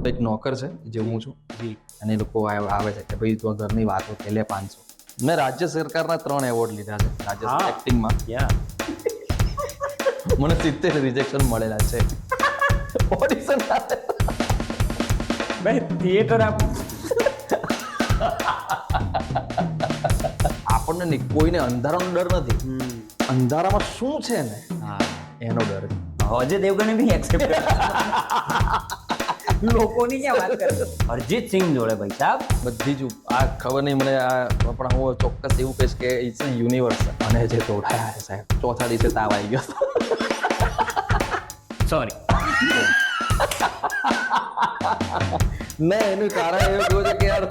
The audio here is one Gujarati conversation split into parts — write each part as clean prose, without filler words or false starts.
એક નોકર છે જે હું છું જી અને એ લોકો આવે છે કે ભાઈ તું ઘરની વાતો કે લે 500. મેં રાજ્ય સરકારના 3 એવોર્ડ લીધા છે રાજ્ય હા. એક્ટિંગમાં. યા મને 70 રિજેક્શન મળેલા છે ઓડિશન. ભાઈ થિયેટર આપણને નહીં, કોઈને અંધારાનો ડર નથી. અંધારામાં શું છે ને હા એનો ડર છે. અજય દેવગણે બી એક્સેપ્ટ લોકોની ક્યાં વાત કરે અરિજીત સિંહ જોડે ભાઈ સાહેબ બધી જ આ ખબર નહીં મને આ પણ હું ચોક્કસ એવું કહીશ કે ઇટ્સ અ યુનિવર્સ. અને જે તોડાયા છે સાહેબ, ચોથા દિવસે તાવ આવી ગયો. સોરી મેં એનું કારણ એવું કહ્યું છે કે યાર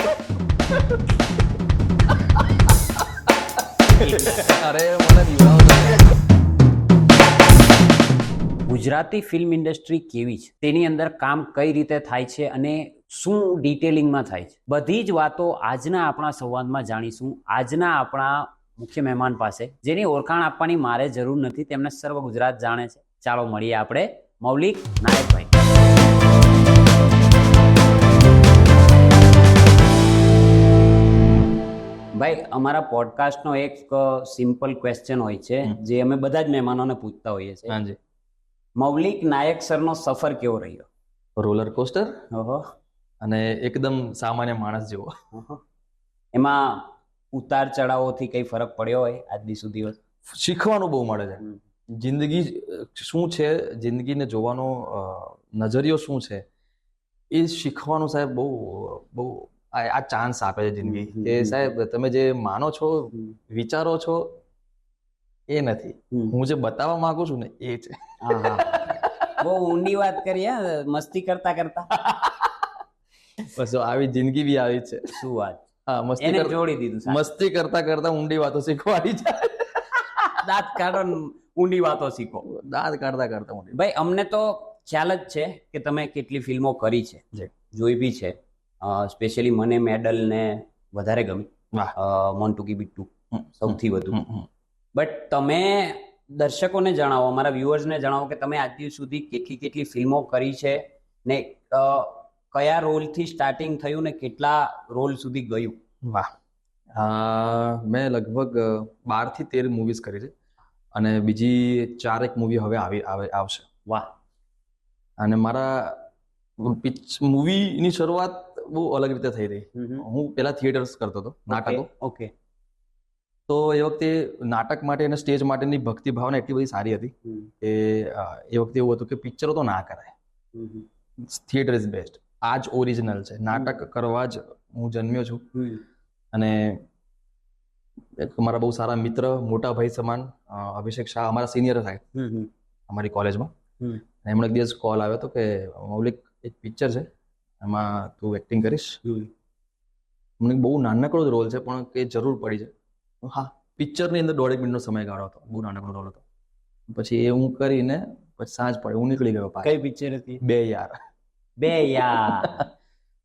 અરે મને દીવાઓ છે. ગુજરાતી ફિલ્મ ઇન્ડસ્ટ્રી કેવી છે, તેની અંદર કામ કઈ રીતે થાય છે અને શું ડિટેલિંગમાં થાય છે, બધી જ વાતો આજના આપણા સંવાદમાં જાણીશું. આજના આપણા મુખ્ય મહેમાન પાસે, જેની ઓળખાણ આપવાની મારે જરૂર નથી, તેમને સર્વ ગુજરાત જાણે છે. ચાલો મળીએ આપણે મૌલિક નાયકભાઈ. ભાઈ અમારા પોડકાસ્ટનો એક સિમ્પલ ક્વેશ્ચન હોય છે જે અમે બધા જ મહેમાનોને પૂછતા હોઈએ છીએ. હાજી. મૌલિક નાયક સરનો સફર કેવો રહ્યો? રોલર કોસ્ટર ઓહો અને એકદમ સામાન્ય માણસ જેવો. ઓહો. એમાં ઉતાર ચઢાવોથી કઈ ફરક પડ્યો હોય આજ દી સુધી? શીખવાનું બહુ મળે છે. જિંદગી શું છે, જિંદગીને જોવાનો નજરિયો શું છે એ શીખવાનું સાહેબ બહુ બહુ આ ચાન્સ આપે છે જિંદગી. કે સાહેબ તમે જે માનો છો, વિચારો છો એ નથી, હું જે બતાવવા માંગુ છું ને એ છે. હા હા બહુ ઊંડી વાત કરી હે, મસ્તી કરતા કરતા. બસ આવી જિંદગી બી આવી છે. શું વાત, હા, એને જોડી દીધું સાથે. મસ્તી કરતા કરતા ઊંડી વાતો શીખવાડી જાય. દાંત કાઢો ને ઊંડી વાતો શીખો. દાંત કાઢતા કાઢતા ઊંડી. ભાઈ અમને તો ખ્યાલ જ છે કે તમે કેટલી ફિલ્મો કરી છે, જોઈ બી છે. સ્પેશિયલી મને મેડલ ને વધારે ગમી, મોન્ટુકી બિટ્ટુ સૌથી વધુ. બટ તમે દર્શકોને જણાવો, અમારા વ્યુઅર્સને જણાવો કે તમે આજ દિવસ સુધી કેટલી કેટલી ફિલ્મો કરી છે ને કયા રોલથી સ્ટાર્ટિંગ થયું ને કેટલા રોલ સુધી ગયું? વાહ. મેં લગભગ 12 થી 13 મૂવીઝ કરી છે અને બીજી 4 મૂવી હવે આવશે. વાહ. અને મારા મૂવીની શરૂઆત બહુ અલગ રીતે થઈ રહી. હું પહેલા થિયેટર્સ કરતો હતો, નાટકો. ઓકે. તો એ વખતે નાટક માટે અને સ્ટેજ માટેની ભક્તિ ભાવના એટલી બધી સારી હતી કે એ વખતે એવું હતું કે પિક્ચરો તો ના કરાય, થિયેટર ઇઝ બેસ્ટ. આ જ ઓરિજિનલ છે, નાટક કરવા જ હું જન્મ્યો છું. અને એક મારા બહુ સારા મિત્ર, મોટા ભાઈ સમાન અભિષેક શાહ, અમારા સિનિયર થાય અમારી કોલેજમાં. એમણે એક દિવસ કોલ આવ્યો હતો કે મૌલિક એક પિક્ચર છે, એમાં તું એક્ટિંગ કરીશ. મને બહુ નાનકડો જ રોલ છે પણ કે જરૂર પડી છે. હા, પિક્ચરની અંદર 1.5 મિનિટનો સમયગાળો હતો, બહુ નાનકડો રોલ હતો. પછી એ હું કરીને પછી સાંજ પડે હું નીકળી ગયો પાછો. કઈ પિક્ચર હતી? બે યાર. બે યાર.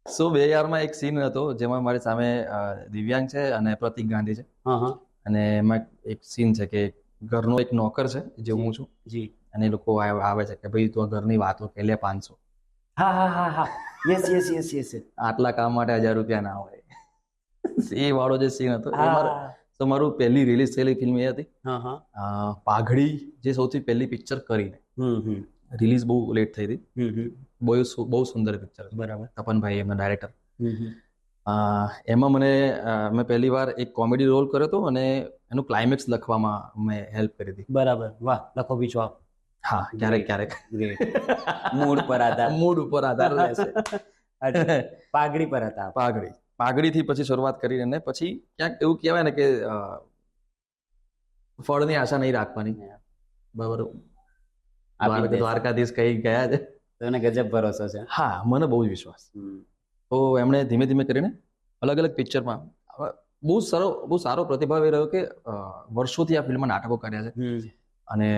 સો બે યારમાં એક સીન હતો જેમાં મારી સામે દિવ્યાંગ છે અને પ્રતિક ગાંધી છે. અને એમાં એક સીન છે કે ઘરનો એક નોકર છે જે હું છું જી. અને એ લોકો આવે છે કે ભાઈ તું ઘરની વાતો કે લે 500. હા હા હા હા યસ યસ યસ યસ. આટલા કામ માટે 1000 રૂપિયા ના હોય. એ વાળો જે સીન હતો તો મારું પહેલી રિલીઝ થયેલી ફિલ્મ એ હતી પાઘડી, જે સૌથી પહેલી પિક્ચર કરીને. રિલીઝ બહુ લેટ થઈ હતી, બહુ સુંદર પિક્ચર. બરાબર. તપનભાઈ એમના ડાયરેક્ટર. એમાં મેં પહેલી વાર એક કોમેડી રોલ કર્યો હતો અને એનું ક્લાઇમેક્સ લખવામાં મેં હેલ્પ કરી હતી. બરાબર. વાહ. લખો બીજો આપ. હા, ક્યારેક મૂડ ઉપર આધાર રહેશે. પાઘડી પર હતા. પાઘડીથી પછી શરૂઆત કરી અને પછી ક્યાંક એવું કહેવાય ને કે ફળની આશા નહીં રાખવાની. બરાબર. દ્વારકાધીશ કહી ગયા છે. તને ગજબ ભરોસો છે. હા, મને બહુ જ વિશ્વાસ. તો એમણે ધીમે ધીમે કરીને અલગ અલગ પિક્ચરમાં બહુ સારો પ્રતિભાવ એ રહ્યો કે વર્ષોથી આ ફિલ્મમાં નાટકો કર્યા છે અને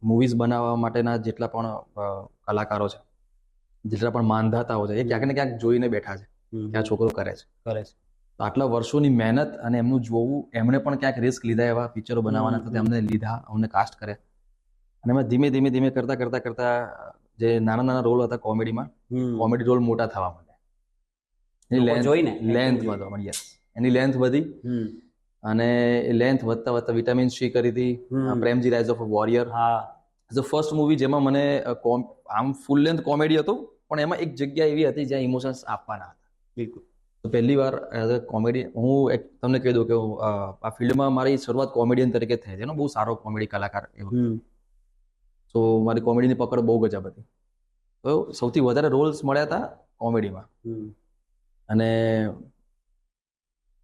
મૂવીઝ બનાવવા માટેના જેટલા પણ કલાકારો છે, જેટલા પણ માનધાતાઓ છે, એ ક્યાંક ને ક્યાંક જોઈને બેઠા છે કે આ છોકરો કરે છે. તો આટલા વર્ષોની મહેનત અને એમનું જોવું, એમણે પણ ક્યાંક રિસ્ક લીધા એવા પિક્ચરો બનાવવાના, તો એમને લીધા, અમને કાસ્ટ કર્યા. અને અમે ધીમે ધીમે કરતા જે નાના નાના રોલ હતા કોમેડીમાં, કોમેડી રોલ મોટા થવા માંડ્યા. એની જોઈને લેન્થ વધવા માંડી. યસ, એની લેન્થ વધી અને એ લેન્થ વધતા વધતા વિટામિન સી કરી હતી, Premji rise of a warrior. The first movie જેમાં મને આમ ફૂલ લેન્થ કોમેડી હતું પણ એમાં એક જગ્યા એવી હતી જ્યાં ઇમોશન્સ આપવાના હતા. બિલકુલ. તો પહેલી વાર એઝ અ કોમેડી હું તમને કહી દઉં કે આ ફિલ્ડમાં મારી શરૂઆત કોમેડિયન તરીકે થઈ હતી. એનો બહુ સારો કોમેડી કલાકાર એવો. તો મારી કોમેડીની પકડ બહુ ગજબ હતી. તો સૌથી વધારે રોલ્સ મળ્યા હતા કોમેડીમાં. અને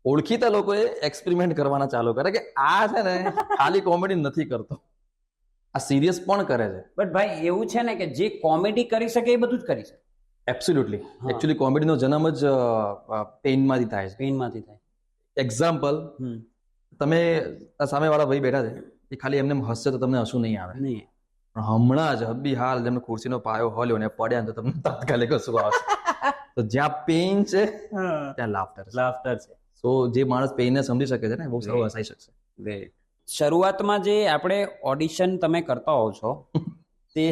ઓળખીતા લોકોએ એક્સપેરિમેન્ટ કરવાના ચાલુ કરે કે આ છે ને ખાલી કોમેડી નથી કરતો, આ સિરિયસ પણ કરે છે. બટ ભાઈ એવું છે ને કે જે કોમેડી કરી શકે એ બધું જ કરી શકે. એબ્સોલ્યુટલી. એકચ્યુઅલી કોમેડીનો જન્મ જ પેઇનમાંથી થાય છે. પેઇનમાંથી થાય. એક્ઝામ્પલ, તમે સામેવાળા ભાઈ બેઠા છે, એ ખાલી એમને હસશે તો તમને હસવું નહીં આવે. નહીં. પણ હમણાં જ હબી હાલ જેમને ખુરશીનો પાયો હલ્યો ને પડ્યા તો તમને તાત્કાલિક હસવું આવશે. તો જ્યાં પેઇન છે ત્યાં લાફ્ટર છે. સો જે માણસ પેઇનને સમજી શકે છે ને બહુ સારું હસાઈ શકશે. શરૂઆતમાં જે આપણે ઓડિશન તમે કરતા હોવ છો તે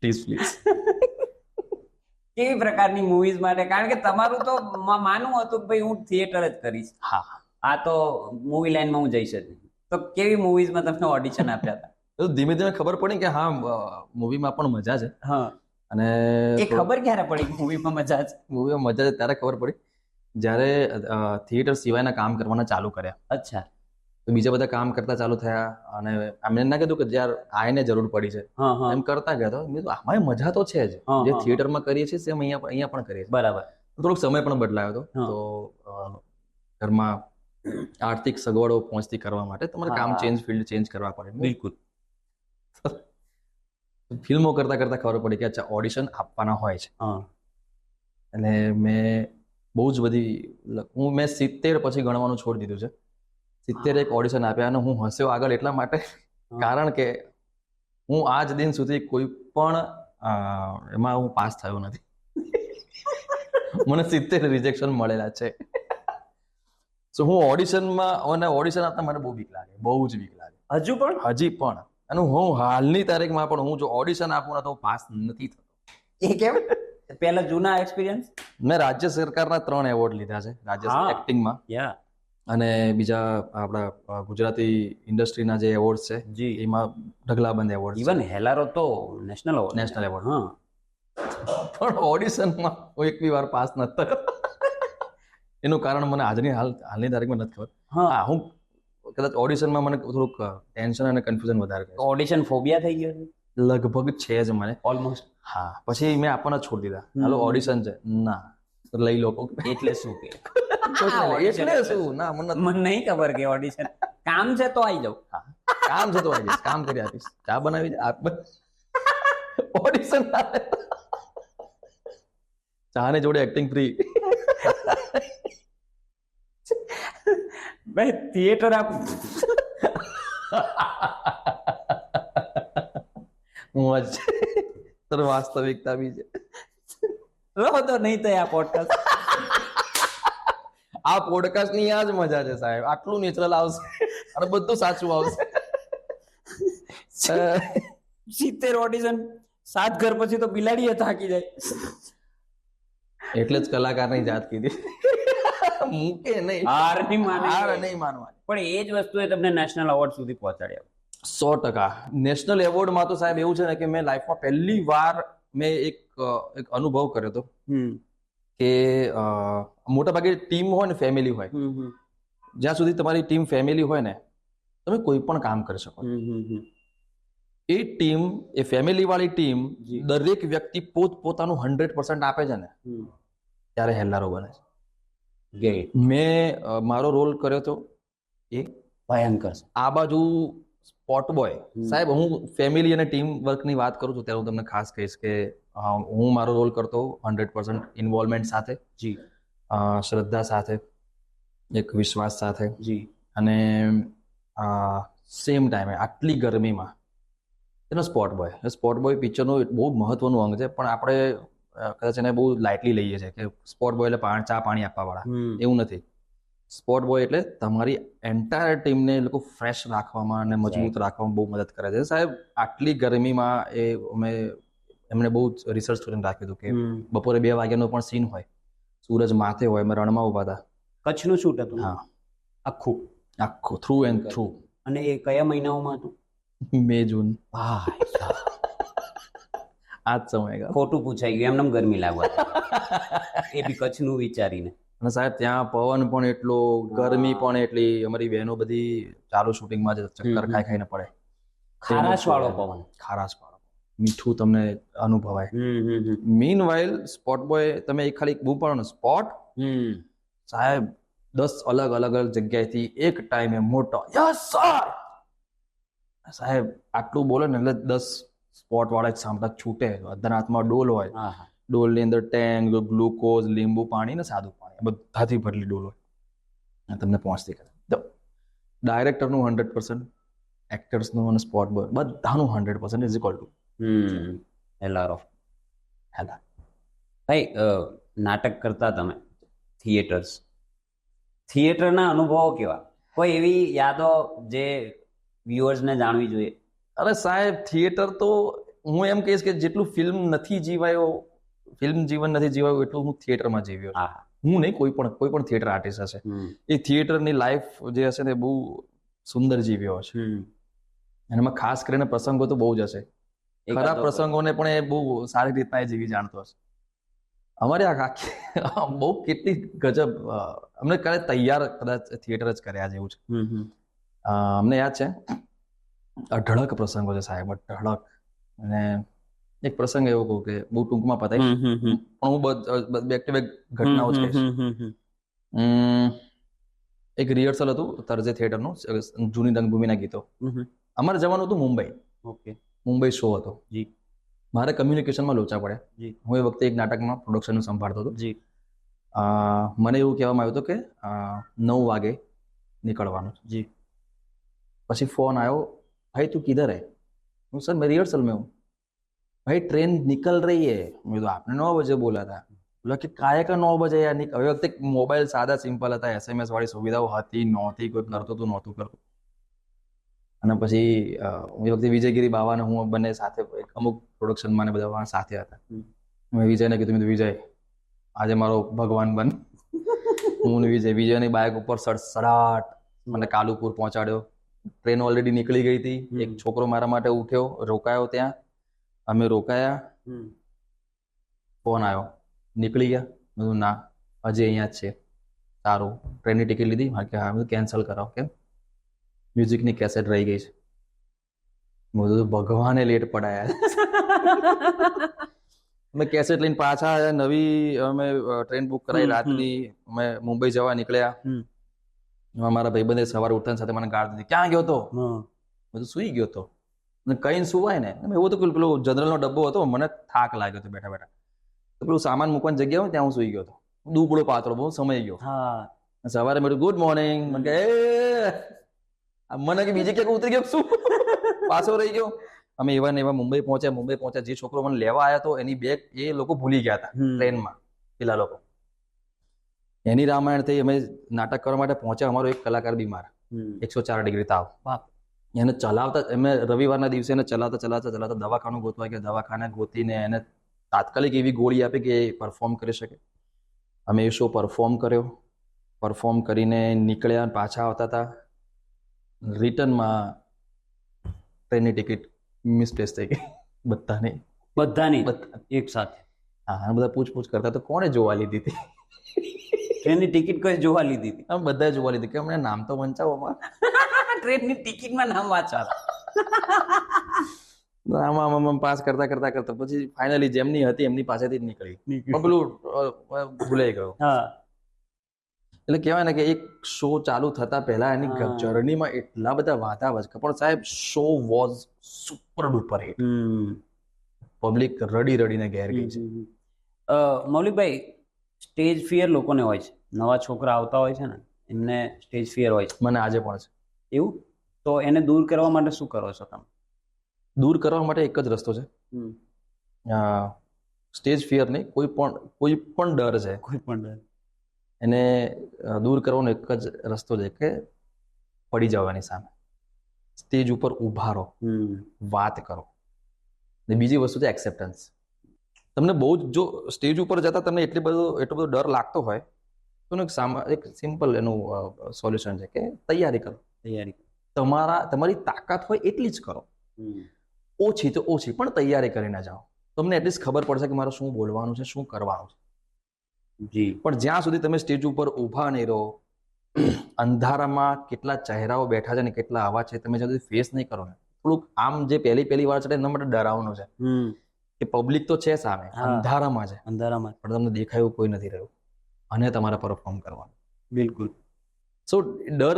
પ્લીઝ કેવી પ્રકારની મૂવીઝ માટે? કારણ કે તમારું તો માનવું હતું કે ભાઈ હું થિયેટર જ કરીશ, આ તો મૂવી લાઈનમાં હું જઈશ જ. તો કેવી મૂવીઝમાં તમને ઓડિશન આપ્યા હતા? તો ધીમે ધીમે ખબર પડી કે હા મૂવીમાં પણ મજા છે. અને એ ખબર ક્યારે પડી કે મૂવીમાં મજા છે? મૂવીમાં મજા છે ત્યારે ખબર પડી જ્યારે થિયેટર સિવાયના કામ કરવાના ચાલુ કર્યા. અચ્છા. તો બીજા બધા કામ કરતા ચાલુ થયા અને એમને ના કીધું કે જ્યારે આને જરૂર પડી છે એમ કરતા ગયા. તો આમાં મજા તો છે જ, જે થિયેટરમાં કરીએ છીએ સેમ અહીંયા પણ કરીએ છીએ. બરાબર. થોડોક સમય પણ બદલાયો હતો. તો ઘરમાં આર્થિક સગવડો પહોંચતી કરવા માટે તમારે કામ ફિલ્ડ ચેન્જ કરવા પડે. બિલકુલ. ફિલ્મો કરતા કરતા ખબર પડી કે અચ્છા ઓડિશન આપવાના હોય છે. અને મેં બહુ જ બધી મેં 70 પછી ગણવાનું છોડી દીધું છે. 71 ઓડિશન આપ્યા અને હું હસ્યો આગળ એટલા માટે કારણ કે હું આજ દિન સુધી કોઈ પણ એમાં હું પાસ થયો નથી. મને 70 રિજેક્શન મળેલા છે. સો હું ઓડિશનમાં અને ઓડિશન આપતા મને બહુ બીક લાગે, બહુ જ બીક લાગે હજી પણ. અને હું હાલની તારીખમાં પણ હું જો ઓડિશન આપું ને તો પાસ નથી થતો. એ કેમ? પહેલા જૂના એક્સપિરિયન્સ? મેં રાજ્ય સરકારના 3 એવોર્ડ લીધા છે રાજ્ય એક્ટિંગમાં. અને બીજા આપણા ગુજરાતી ઇન્ડસ્ટ્રીના જે એવોર્ડ છે એમાં ઢગલાબંધ એવોર્ડ. ઇવન હેલારો તો નેશનલ એવોર્ડ. પણ ઓડિશનમાં હું એક વાર પાસ નથી થયો. એનું કારણ મને હાલની તારીખમાં નથી ખબર. હું કદાચ ઓડિશનમાં મને થોડુંક ટેન્શન અને કન્ફ્યુઝન વધારે છે. ઓડિશન ફોબિયા થઈ ગયો? લગભગ છે જ મને ઓલમોસ્ટ. પછી મેં આપવાના છોડી દીધા. હાલો ઓડિશન છે ના લઈ લો. એટલે શું કે એટલે શું ના મને નહીં ખબર કે ઓડિશન કામ છે તો આવી જાઉં. કામ છે તો આવી જઈશ, કામ કરી આપીશ, ચા બનાવી ઓડિશન ચા ને જોડે એક્ટિંગ ફ્રી. ભાઈ થિયેટર આપ વાસ્તવિકતા બી છે. તો નહીં થાય આ પોડકાસ્ટ. આ પોડકાસ્ટ ની આ જ મજા છે સાહેબ. આટલું નેચરલ આવશે અને બધું સાચું આવશે. 70 ઓડિશન 7 ઘર પછી તો બિલાડીએ થાકી જાય. એટલે જ કલાકારની જાત કીધી. મૂકે નહીં, હાર નહીં માનવાની. પણ એ જ વસ્તુએ તમને નેશનલ એવોર્ડ સુધી પહોંચાડ્યા. 100%. નેશનલ એવોર્ડમાં તો સાહેબ એવું છે ને કે મેં લાઈફમાં પહેલી વાર મેં એક અનુભવ કર્યો હતો કે મોટા ભાગે ટીમ હોય ને ફેમિલી હોય, જ્યાં સુધી તમારી ટીમ ફેમિલી હોય ને તમે કોઈ પણ કામ કરી શકો. એ ટીમ, એ ફેમિલી વાળી ટીમ દરેક વ્યક્તિ પોતાનું 100% આપે છે ને ત્યારે હેલ્લારો બને છે. મેં મારો રોલ કર્યો હતો એ ભયંકર. આ બાજુ સ્પોટ બોય સાહેબ. હું ફેમિલી અને ટીમ વર્કની વાત કરું છું ત્યારે હું તમને ખાસ કહીશ કે હું મારો રોલ કરતો 100% ઇન્વોલ્વમેન્ટ સાથે, શ્રદ્ધા સાથે, એક વિશ્વાસ સાથે, અને સેમ ટાઈમે આટલી ગરમીમાં એનો સ્પોટ બોય પિક્ચરનું બહુ મહત્વનું અંગ છે. પણ આપણે કદાચ એને બહુ લાઇટલી લઈએ છીએ કે સ્પોટ બોય એટલે ચા પાણી આપવા વાળા. એવું નથી. સ્પોટ બોય એટલે તમારી એન્ટાયર ટીમને એ લોકો ફ્રેશ રાખવામાં અને મજબૂત રાખવામાં બહુ મદદ કરે છે સાહેબ. આટલી ગરમીમાં એમણે બહુ રિસર્ચ કરીને રાખ્યું હતું કે બપોરે 2 વાગ્યાનો પણ સીન હોય, સૂરજ માથે હોય, અમે રણમાં ઉભા હતા. કચ્છનું શૂટ હતું? હા, આખું થ્રુ એન્ડ થ્રુ. અને એ કયા મહિનાઓમાં હતું? મે જૂન. આ જ સમય ખોટું પૂછાઈ ગયું, એમને ગરમી લાગવા એ બી કચ્છનું વિચારીને. અને સાહેબ ત્યાં પવન પણ એટલો, ગરમી પણ એટલી, અમારી બહેનો બધી ચાલુ શૂટિંગમાં જ ચક્કર ખાઈને પડે. ખારાશ વાળો પવન, મીઠું તમને અનુભવાય. મીન વાઇલ સ્પોટ બોય તમે એક ખાલી બૂમ પાડો સ્પોટ, સાહેબ 10 અલગ અલગ જગ્યાએથી એક ટાઈમે મોટો યસ સર સાહેબ આટલું બોલે ને એટલે 10 સ્પોટ વાળા જ સાંભળા છૂટે. અધર હાથમાં ડોલ હોય, ડોલની અંદર ટેંગ, ગ્લુકોઝ, લીંબુ પાણી ને સાદું પાણી બધાથી ભરેલી ડોલ હોય, તમને પહોંચતી કરે. ડાયરેક્ટરનું 100%, એક્ટર્સનું અને સ્પોટ બોય બધાનું 100% ઇઝ ઇક્વલ ટુ હેલાર. ભાઈ નાટક કરતા તમે, થિયેટરના અનુભવો કેવા? કોઈ એવી યાદો જે વ્યુઅર્સને જાણવી જોઈએ? અરે સાહેબ થિયેટર તો હું એમ કહીશ કે જેટલું ફિલ્મ જીવન નથી જીવાયું એટલું હું થિયેટરમાં જીવ્યો. હું નહીં, કોઈ પણ થિયેટર આર્ટિસ્ટ હશે એ થિયેટરની લાઈફ જે હશે ને બહુ સુંદર જીવ્યો હશે. અને એમાં ખાસ કરીને પ્રસંગો તો બહુ જ હશે. ખરાબ પ્રસંગોને પણ એ બહુ સારી રીતના એ જીવી જાણતો હશે. અમારે આ બહુ કેટલી ગજબ, અમને કદાચ તૈયાર થિયેટર જ કર્યા જેવું છે. અમને યાદ છે અઢળક પ્રસંગો છે સાહેબ, અઢળક. અને એક પ્રસંગ એવો કહું કે બહુ ટૂંકમાં પતાય, પણ હું બેક ટુ બેક ઘટનાઓ જ કહીશ. એક રિહર્સલ હતું તરજે થિયેટરનું, જૂની રંગભૂમિના ગીતો. અમારે જવાનું હતું મુંબઈ શો હતો. મારે કમ્યુનિકેશનમાં લોચા પડ્યા. હું એ વખતે એક નાટકમાં પ્રોડક્શનનું સંભાળતો હતો. મને એવું કહેવામાં આવ્યું હતું કે 9 વાગે નીકળવાનું. પછી ફોન આવ્યો, भाई तू किधर है? सर मैं रिहर्सल में हूँ. भाई ट्रेन निकल रही है. मैं तो आपने 9 बजे बोला था. बोला कि काहे का 9 बजे यार? હવે વખતે મોબાઈલ સાદા સિમ્પલ હતા, SMS વાળી સુવિધાઓ હતી નહોતી, કોઈ કરતો તો નહોતું કરતું. અને પછી એ વખતે વિજયગીરી બાવા ને હું બંને સાથે અમુક પ્રોડક્શનમાં ને બધા સાથે હતા. મેં વિજયને કીધું, વિજય આજે મારો ભગવાન બન. હું વિજયની બાઇક ઉપર સડસડાટ મને કાલુપુર પહોંચાડ્યો. ટ્રેન ઓલરેડી નીકળી ગઈ હતી. એક છોકરો મારા માટે ઉઠ્યો, રોકાયો ત્યાં. અમે રોકાયા, ફોન આવ્યો, નીકળી ગયા. બધું ના, હજી અહીંયા જ છે. સારું, ટ્રેનની ટિકિટ લીધી? કે હા. બધું કેન્સલ કરાવો. કેમ? મ્યુઝિકની કેસેટ રહી ગઈ છે. બધું ભગવાને લેટ પડાયા. અમે કેસેટ લઈને પાછા આવ્યા. નવી અમે ટ્રેન બુક કરાવી રાતની. અમે મુંબઈ જવા નીકળ્યા. મારા ભાઈબંધે સવારે ઉઠતાની સાથે મને ગાળ દીધી, ક્યાં ગયો તો? બધું સુઈ ગયો હતો. કઈ સુવાય ને, એવું તો પેલો જનરલનો ડબ્બો હતો, મને થાક લાગ્યો હતો બેઠા બેઠા. તો પેલું સામાન મૂકવાની જગ્યા હોય ત્યાં હું સુઈ ગયો હતો. દુબળો પાતળો, બહુ સમય ગયો. સવારે મેં ગુડ મોર્નિંગ, મને કે બીજી ક્યાંક ઉતરી ગયો શું? પાછો રહી ગયો. અમે એવા ને એવા મુંબઈ પહોંચ્યા. જે છોકરો મને લેવા આવ્યા હતો એની બેગ એ લોકો ભૂલી ગયા હતા ટ્રેનમાં, પેલા લોકો. એની રામાયણ થઈ. અમે નાટક કરવા માટે પહોંચ્યા. અમારો એક કલાકાર બીમાર, 104 ડિગ્રી તાવ. એને ચલાવતા, અમે રવિવારના દિવસે એને ચલાવતા દવાખાનું ગોતવા ગયા. દવાખાને ગોતીને એને તાત્કાલિક એવી ગોળી આપી કે એ પરફોર્મ કરી શકે. અમે એ શો પરફોર્મ કર્યો. પરફોર્મ કરીને નીકળ્યા. પાછા આવતા હતા. રિટર્નમાં ટ્રેનની ટિકિટ મિસપ્લેસ થઈ ગઈ. બધાની એક સાથે. હા, બધા પૂછપૂછ કરતા તો કોણે જોવા લીધી હતી? ટ્રેનની ટિકિટ કોઈ જોવા લીધી હતી? અમે બધા જોવા લીધી કે અમને નામ તો વંચાવો. ટ્રેનની ટિકિટમાં નામ વાંચવા. આમાં પાસ કરતા પછી ફાઇનલી જેમની હતી એમની પાસેથી જ નીકળી. પેલું ભૂલાઈ ગયો. એટલે કહેવાય ને કે એક શો ચાલુ થતા પહેલા એની જર્નીમાં એટલા બધા વાતા વચકા. પણ સાહેબ show was super duper hit. Public રડીને ઘેર ગઈ છે. મૌલિકભાઈ, સ્ટેજ ફિયર લોકોને હોય છે. નવા છોકરા આવતા હોય છે ને, એમને સ્ટેજ ફિયર હોય છે. મને આજે પણ છે. એવું? તો એને દૂર કરવા માટે શું કરો છો તમે? દૂર કરવા માટે એક જ રસ્તો છે. સ્ટેજ ફિયર નહીં, કોઈ પણ ડર છે, એને દૂર કરવાનો એક જ રસ્તો છે કે પડી જવાની સામે સ્ટેજ ઉપર ઉભા રહો, વાત કરો. ને બીજી વસ્તુ છે એક્સેપ્ટન્સ. તમને બહુ જ જો સ્ટેજ ઉપર જતા તમને એટલો બધો ડર લાગતો હોય તો એક સિમ્પલ એનું સોલ્યુશન છે કે તૈયારી કરો. તમારી તાકાત હોય એટલી જ કરો, ઓછી તો ઓછી, પણ તૈયારી કરીને જાઓ. તમને એટલીસ્ટ ખબર પડશે કે મારે શું બોલવાનું છે, શું કરવાનું છે. જી. પણ જ્યાં સુધી તમે સ્ટેજ ઉપર ઊભા નહીં રહો, અંધારામાં કેટલા ચહેરાઓ બેઠા છે ને કેટલા આવા છે તમે જ્યાં સુધી ફેસ નહીં કરો ને, થોડુંક આમ જે પહેલી વાર છે એના માટે ડરાવનું છે કે પબ્લિક તો છે સામે, અંધારામાં છે, અંધારામાં પણ તમને દેખાયું કોઈ નથી રહ્યું અને તમારે પરફોર્મ કરવાનું. બિલકુલ. સો ડર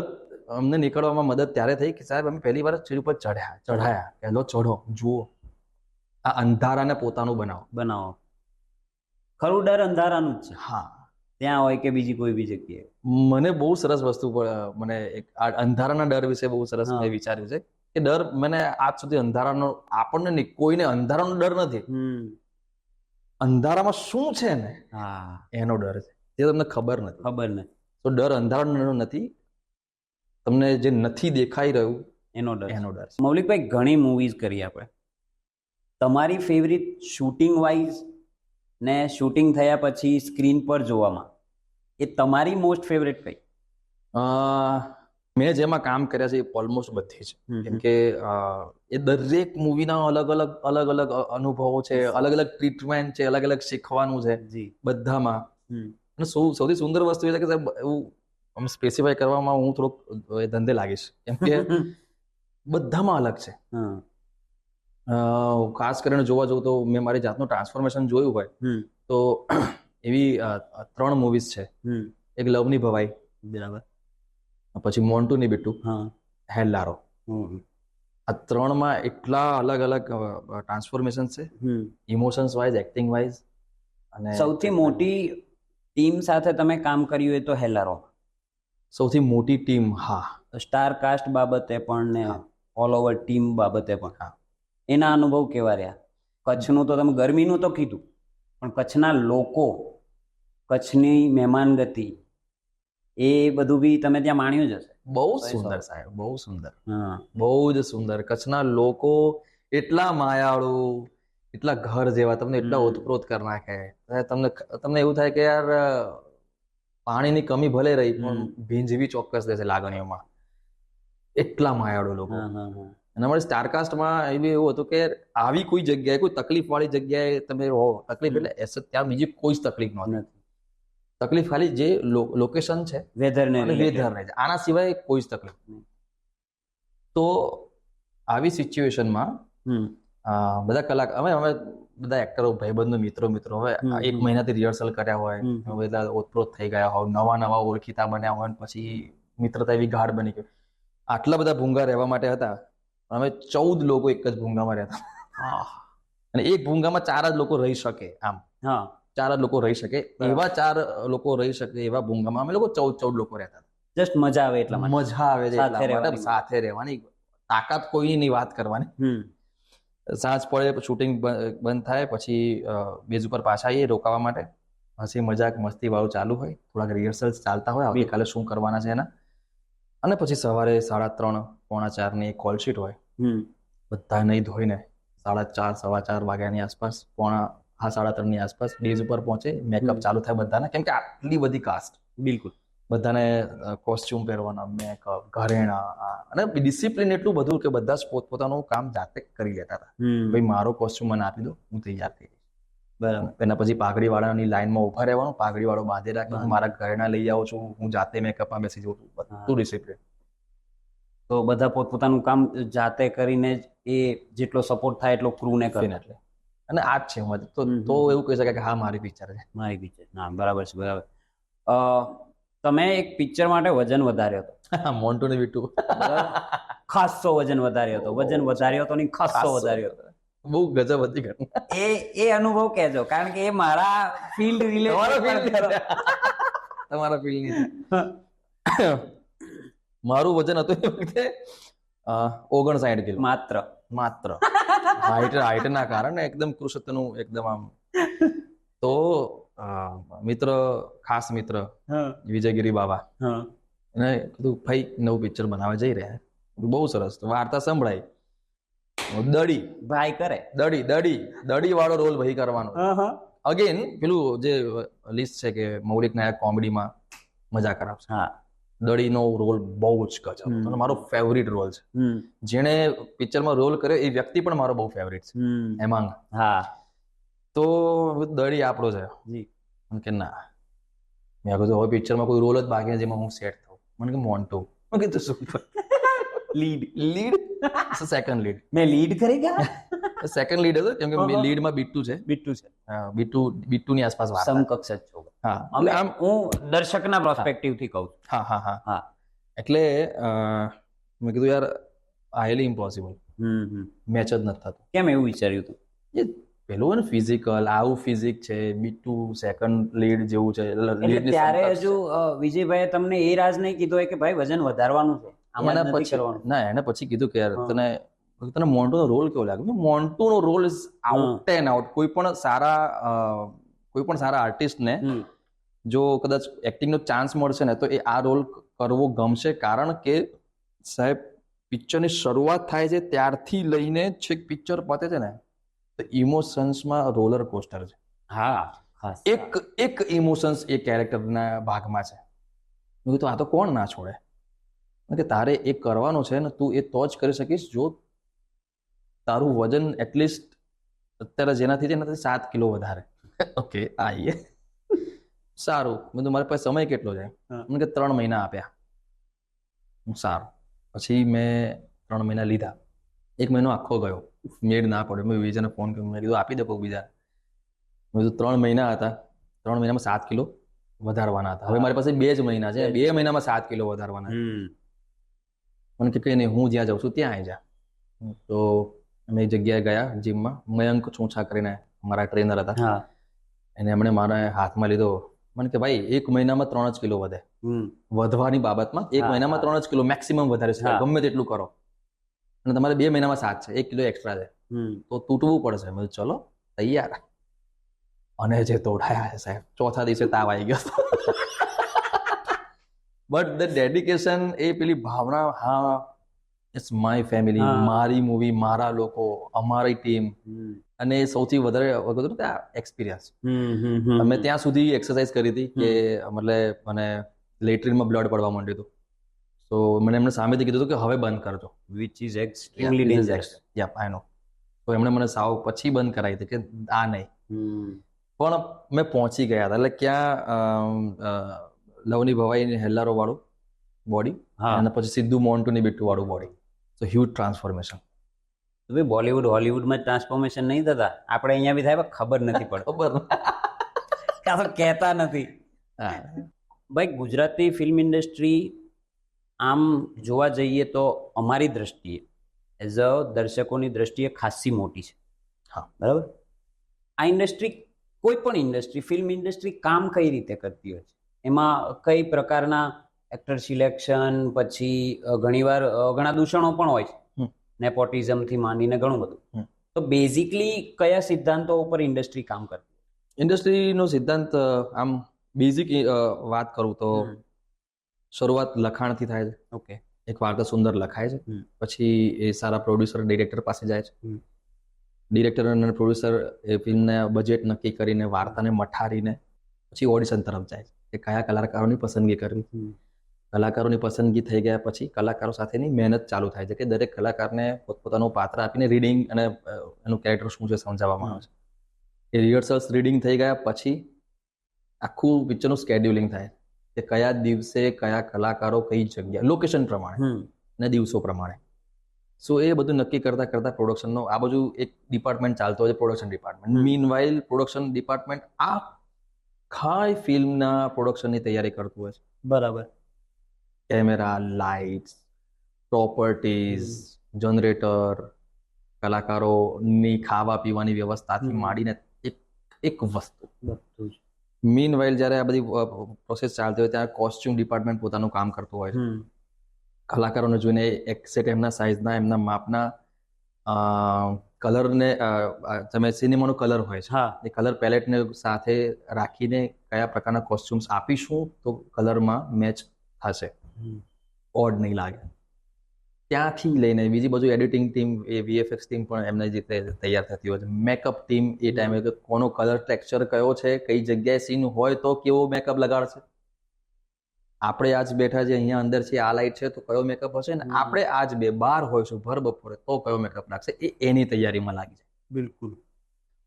અમને નીકળવામાં મદદ ત્યારે થઈ કે સાહેબ અમે પહેલી વાર સ્ટેજ ઉપર ચઢાયા કે લો ચઢો, જુઓ આ અંધારાને પોતાનું બનાવો. ખરું ડર અંધારાનું જ છે. હા, ત્યાં હોય કે બીજી કોઈ બી જગ્યાએ. મને બહુ સરસ વસ્તુ મને એક અંધારાના ડર વિશે બહુ સરસ મેં વિચાર્યું છે કે ડર મને આજ સુધી અંધારાનો આપણને નહીં કોઈને અંધારાનો ડર નથી. અંધારામાં શું છે ને એનો ડર છે, જે તમને ખબર નથી. તો ડર અંધારાનો નથી, તમને જે નથી દેખાઈ રહ્યું એનો ડર. મૌલિકભાઈ ઘણી મૂવીઝ કરી આપણે. તમારી ફેવરિટ શૂટિંગ વાઇઝ ને શૂટિંગ થયા પછી સ્ક્રીન પર જોવામાં એ તમારી મોસ્ટ ફેવરેટ કઈ? મેં જેમાં કામ કર્યા છે એ ઓલમોસ્ટ બધી છે, કેમ કે એ દરેક મૂવીના અલગ અલગ અનુભવો છે, અલગ અલગ ટ્રીટમેન્ટ છે, અલગ અલગ શીખવાનું છે બધામાં. અને સૌથી સુંદર વસ્તુ એ છે કે સાહેબ એવું સ્પેસિફાય કરવામાં હું થોડોક ધંધે લાગીશ, કેમ કે બધામાં અલગ છે. ખાસ કરીને જોવા જવું તો મેં મારી જાતનું ટ્રાન્સફોર્મેશન જોયું હોય તો એવી 3 મૂવીઝ છે. એક લવની ભવાઈ, બરાબર, પછી મોન્ટુ ની બિટ્ટુ, હેલ્લારો. આ 3માં એટલા અલગ અલગ ટ્રાન્સફોર્મેશન છે, ઇમોશન્સ વાઇઝ, એક્ટિંગ વાઇઝ. અને સૌથી મોટી ટીમ સાથે તમે કામ કર્યું હોય તો હેલ્લારો. સૌથી મોટી ટીમ, હા, સ્ટાર કાસ્ટ બાબતે પણ ને ઓલ ઓવર ટીમ બાબતે પણ. હા, એના અનુભવ કેવા રહ્યા? કચ્છનું તો તમે ગરમીનું તો કીધું, પણ કચ્છના લોકો, કચ્છની મહેમાનગતિ, એ બધું બી તમે ત્યાં માણ્યું જ હશે. બહુ સુંદર સાહેબ, બહુ સુંદર, બહુ જ સુંદર. કચ્છના લોકો એટલા માયાળુ, એટલા ઘર જેવા, તમને એટલા ઓતપ્રોત કરી નાખે. તમને એવું થાય કે યાર પાણીની કમી ભલે રહી પણ ભીંજવી ચોક્કસ દેશે લાગણીઓમાં. એટલા માયાળુ લોકો. અને અમારે સ્ટારકાસ્ટમાં એવું હતું કે આવી કોઈ જગ્યાએ, કોઈ તકલીફ વાળી જગ્યાએ તમે રહો, તકલીફ એટલે ત્યાં બીજી કોઈ જ તકલીફ નથી. તકલીફ ખાલી જે લોકેશન છે, વેધરને, આના સિવાય કોઈ જ તકલીફ નહીં. તો આવી સિચ્યુએશનમાં બધા અમે બધા એક્ટરો, ભાઈબંધો, મિત્રો હવે 1 મહિનાથી રિહર્સલ કર્યા હોય, બધા ઓતપ્રોત થઈ ગયા હોય, નવા ઓળખીતા બન્યા હોય, પછી મિત્રતા એવી ગાઢ બની ગઈ. આટલા બધા ભૂંગા રહેવા માટે હતા, અમે 14 લોકો એક જ ભૂંગામાં રહેતા. અને એક ભૂંગામાં 4 જ લોકો રહી શકે. આમ 4 જ લોકો રહી શકે, એવા 4 લોકો રહી શકે એવા ભૂંગામાં અમે લોકો 14 લોકો રહેતા. જસ્ટ મજા આવે એટલા માટે. મજા આવે છે એટલા માટે, સાથે રહેવાની તાકાત કોઈની નહીં વાત કરવાની. સાંજ પડે, શૂટિંગ બંધ થાય પછી બેઝ ઉપર પાછા આવીએ રોકાવા માટે. હસી મજાક મસ્તી વાળું ચાલુ હોય, થોડાક રિહર્સલ્સ ચાલતા હોય, આવતીકાલે શું કરવાના છે એના. અને પછી સવારે 3:30 પોણા 4 ની કોલ શીટ હોય. બધા નહીં ધોઈને 4:30 સવા 4 વાગ્યાની આસપાસ, 3:30 ની આસપાસ બેઝ ઉપર પહોંચે. મેકઅપ ચાલુ થાય બધાના, કેમ કે આટલી બધી કાસ્ટ. બિલકુલ. બધાને કોસ્ચ્યુમ પહેરવાના, મેકઅપ, ઘરેણા, અને ડિસિપ્લિન એટલું બધું કે બધા જ પોતપોતાનું કામ જાતે કરી લેતા હતા. ભાઈ મારો કોસ્ચ્યુમ મને આપી દો, હું તૈયાર થઈ જઈશ. બરાબર. એના પછી પાઘડી વાળાની લાઈનમાં ઉભા રહેવાનું, પાઘડી વાળો બાંધી રાખે, હું મારા ઘરેણા લઈ આવું છું, હું જાતે મેકઅપમાં બેસી જઉં છું, બધું ડિસિપ્લિન. તો બધા પોતપોતાનું કામ જાતે કરીને જ એ જેટલો સપોર્ટ થાય એટલો ક્રૂને કરે. અને આ જ છે તો એવું કહી શકાય કે હા મારી પિક્ચર છે. મારી પિક્ચર. હા, બરાબર છે, બરાબર. તમે એક પિક્ચર માટે વજન વધાર્યો હતો. મોન્ટુ ની બિટ્ટુ. ખાસો વજન વધાર્યો હતો. વજન વધાર્યો હતો નહીં, ખાસો વધાર્યો હતો. બહુ ગજબ હતી ઘટના. એ અનુભવ કહેજો, કારણ કે એ મારા ફિલ્ડ રિલેટેડ. તમારા ફિલ્ડ ની. મારું વજન હતું એ વખતે 59 કિલો. માત્ર હાઈટ ના કારણે એકદમ કૃષિતનું એકદમ આમ. તો મિત્ર, ખાસ મિત્ર હા વિજયગીરી બાબા, હા એને કીધું ભાઈ નવું પિક્ચર બનાવવા જઈ રહ્યા. બહુ સરસ. વાર્તા સંભળાઈ. દડી ભાઈ કરે દડી દડી દડી વાળો રોલ ભાઈ કરવાનો. અગેન પેલું જે લિસ્ટ છે કે મૌલિક નાયક કોમેડીમાં મજા કરાવશે. હા દડીનો રોલ બહુ જ ગજબ હતો. મારો ફેવરિટ રોલ છે. જેણે પિક્ચરમાં રોલ કર્યો એ વ્યક્તિ પણ મારો બહુ ફેવરિટ છે એમાં. હા તો દડી આપણો છે. જી કે ના, મેં કીધું હવે પિક્ચરમાં કોઈ રોલ જ બાકી નથી જેમાં હું સેટ થઉં. મને કે મોન્ટુ. મેં કીધું શું લીડ સેકન્ડ લીડ મેં લીડ કરી ગયા. સેકન્ડ લીડ હતો કેમ કે લીડમાં બિટ્ટુ છે. બિટ્ટુની આસપાસ વાત. સમકક્ષ જ છો. હા અમે હું દર્શકના પ્રોસ્પેક્ટિવ થી કહું. હા એટલે મેં કીધું યાર હાઈલી ઇમ્પોસિબલ, મેચ જ નથી થતું. કેમ એવું વિચાર્યું હતું? એ પેલું ને ફિઝિકલ, આવું ફિઝિક છે, બિટ્ટુ સેકન્ડ લીડ જેવું છે. એટલે ત્યારે હજુ વિજયભાઈએ તમને એ રાજ નહીં કીધો કે ભાઈ વજન વધારવાનું છે, આમાં નથી કરવાનું? ના, એને પછી કીધું કે યાર તને મોન્ટુનો રોલ કેવો લાગે? મોન્ટુનો role is out and out. કોઈ પણ સારા આર્ટિસ્ટને જો કદાચ એક્ટિંગનો ચાન્સ મળશે ને તો એ આ રોલ કરવો ગમશે. કારણ કે સાહેબ પિક્ચરની શરૂઆત થાય છે ત્યારથી લઈને છેક પિક્ચર પતે છે ને તો ઇમોશન્સમાં રોલર કોસ્ટર છે. હા, એક ઇમોશન્સ એ કેરેક્ટરના ભાગમાં છે. મેં કીધું આ તો કોણ ના છોડે કે તારે એ કરવાનું છે ને, તું એ તો જ કરી શકીશ જો તારું વજન એટલીસ્ટ અત્યારે જેનાથી છે એનાથી 7 કિલો વધારે. ઓકે આઈએ સારું. મેં મારી પાસે સમય કેટલો છે? મને કે 3 મહિના આપ્યા. સારું. પછી મેં 3 મહિના લીધા. 1 મહિનો આખો ગયો, મેળ ના પડ્યો. મેં વિજયને ફોન કર્યો, મેં કીધું આપી દે કોઈ બીજા. મેં કીધું 3 મહિના હતા, 3 મહિનામાં 7 કિલો વધારવાના હતા. હવે મારી પાસે 2 જ મહિના છે, 2 મહિનામાં 7 કિલો વધારવાના. મને કે કઈ નહીં, હું જ્યાં જાઉં છું ત્યાં આવી જા. તો અમે એક જગ્યાએ ગયા જીમમાં. મયંક ચોંછા કરીને મારા ટ્રેનર હતા, એને એમણે મારા હાથમાં લીધો. મને કે ભાઈ 1 મહિનામાં 3 જ કિલો વધે. વધવાની બાબતમાં 1 મહિનામાં 3 જ કિલો મેક્સિમમ વધારે છે, ગમે તેટલું કરો. અને તમારે 2 મહિનામાં 7 છે, 1 કિલો એક્સ્ટ્રા છે, તો તૂટવું પડશે. મેં ચલો તૈયાર. અને જે તોડાયા છે સાહેબ, ચોથા દિવસે તાવ આવી ગયો. બટ ધ ડેડિકેશન, એ પેલી ભાવના, હા ઇટ્સ માય ફેમિલી, મારી મૂવી, મારા લોકો, અમારી ટીમ. અને સૌથી વધારે એક્સપિરિયન્સ. અમે ત્યાં સુધી એક્સરસાઇઝ કરી હતી કે મતલબ મને લેટ્રિનમાં બ્લડ પડવા માંડ્યું હતું. તો મને એમને સામેથી કીધું હતું કે હવે બંધ કરજો, વિચ ઇઝ એક્સ્ટ્રીમલી ડેન્જરસ. આઈ નો. તો એમણે મને સાવ પછી બંધ કરાવી હતી કે આ નહીં. પણ મેં પહોંચી ગયા હતા. એટલે ક્યાં લવની ભવાઈ હેલ્લારો વાળું બોડી અને પછી સીધું મોન્ટુની બિટ્ટુ વાળું બોડી. સો હ્યુજ ટ્રાન્સફોર્મેશન. બોલીવુડ હોલીવુડમાં ટ્રાન્સફોર્મેશન નહીં થતા, આપણે અહીંયા બી થાય ખબર નથી પડતી. ખબર કાં તો કહેતા નથી. ભાઈ ગુજરાતી ફિલ્મ ઇન્ડસ્ટ્રી આમ જોવા જઈએ તો અમારી દ્રષ્ટિએ એઝ અ દર્શકોની દ્રષ્ટિએ ખાસી મોટી છે. હા બરાબર. આ ઇન્ડસ્ટ્રી, કોઈ પણ ઇન્ડસ્ટ્રી, ફિલ્મ ઇન્ડસ્ટ્રી કામ કઈ રીતે કરતી હોય છે, એમાં કઈ પ્રકારના એક્ટર સિલેક્શન, પછી ઘણા દૂષણો પણ હોય છે, નેપોટિઝમથી માંડીને ઘણું બધું. તો બેઝિકલી કયા સિદ્ધાંતો ઉપર ઇન્ડસ્ટ્રી કામ કરતી? ઇન્ડસ્ટ્રીનો સિદ્ધાંત આમ બેઝિક વાત કરું તો શરૂઆત લખાણથી થાય છે. ઓકે. એક વાર્તા સુંદર લખાય છે, પછી એ સારા પ્રોડ્યુસર ડિરેક્ટર પાસે જાય છે. ડિરેક્ટર અને પ્રોડ્યુસર એ ફિલ્મના બજેટ નક્કી કરીને વાર્તાને મઠારીને પછી ઓડિશન તરફ જાય છે કે કયા કલાકારોની પસંદગી કરવી. કલાકારોની પસંદગી થઈ ગયા પછી કલાકારો સાથેની મહેનત ચાલુ થાય છે કે દરેક કલાકારને પોતપોતાનું પાત્ર આપીને રીડિંગ અને એનું કેરેક્ટર શું છે સમજાવવામાં આવે છે. એ રિહર્સલ્સ રીડિંગ થઈ ગયા પછી આખું પિક્ચરનું સ્કેડ્યુલિંગ થાય કે કયા દિવસે કયા કલાકારો કઈ જગ્યા, લોકેશન પ્રમાણે અને દિવસો પ્રમાણે. સો એ બધું નક્કી કરતા કરતા પ્રોડક્શનનો આ બાજુ એક ડિપાર્ટમેન્ટ ચાલતો હોય છે, production department. Meanwhile production department આખા ફિલ્મના પ્રોડક્શનની તૈયારી કરતું હોય છે. બરાબર. કેમેરા, લાઇટ્સ, પ્રોપર્ટીઝ, જનરેટર, કલાકારોની ખાવા પીવાની વ્યવસ્થાથી માંડીને એક વસ્તુ. મીનવાઇલ જ્યારે આ બધી પ્રોસેસ ચાલતી હોય ત્યારે કોસ્ચ્યુમ ડિપાર્ટમેન્ટ પોતાનું કામ કરતું હોય છે. કલાકારોને જોઈને એક સેટ એમના સાઇઝના, એમના માપના કલરને તમે સિનેમાનો કલર હોય છે, હા એ કલર પેલેટને સાથે રાખીને કયા પ્રકારના કોસ્ચ્યુમ્સ આપીશું તો કલરમાં મેચ થશે, ઓડ નહીં લાગે. ત્યાંથી લઈને બીજી બાજુ એડિટિંગ ટીમ, એ VFX ટીમ પણ એમને જે રીતે તૈયાર થતી હોય છે, મેકઅપ ટીમ એ ટાઈમે કે કોનો કલર ટેક્સચર કયો છે, કઈ જગ્યાએ સીન હોય તો કેવો મેકઅપ લગાડશે. આપણે આજ બેઠા છે અહીંયા અંદર છે, આ લાઈટ છે તો કયો મેકઅપ હશે, ને આપણે આજ બહાર હોઈશું ભર બપોરે તો કયો મેકઅપ લાગશે, એ એની તૈયારીમાં લાગી જાય. બિલકુલ.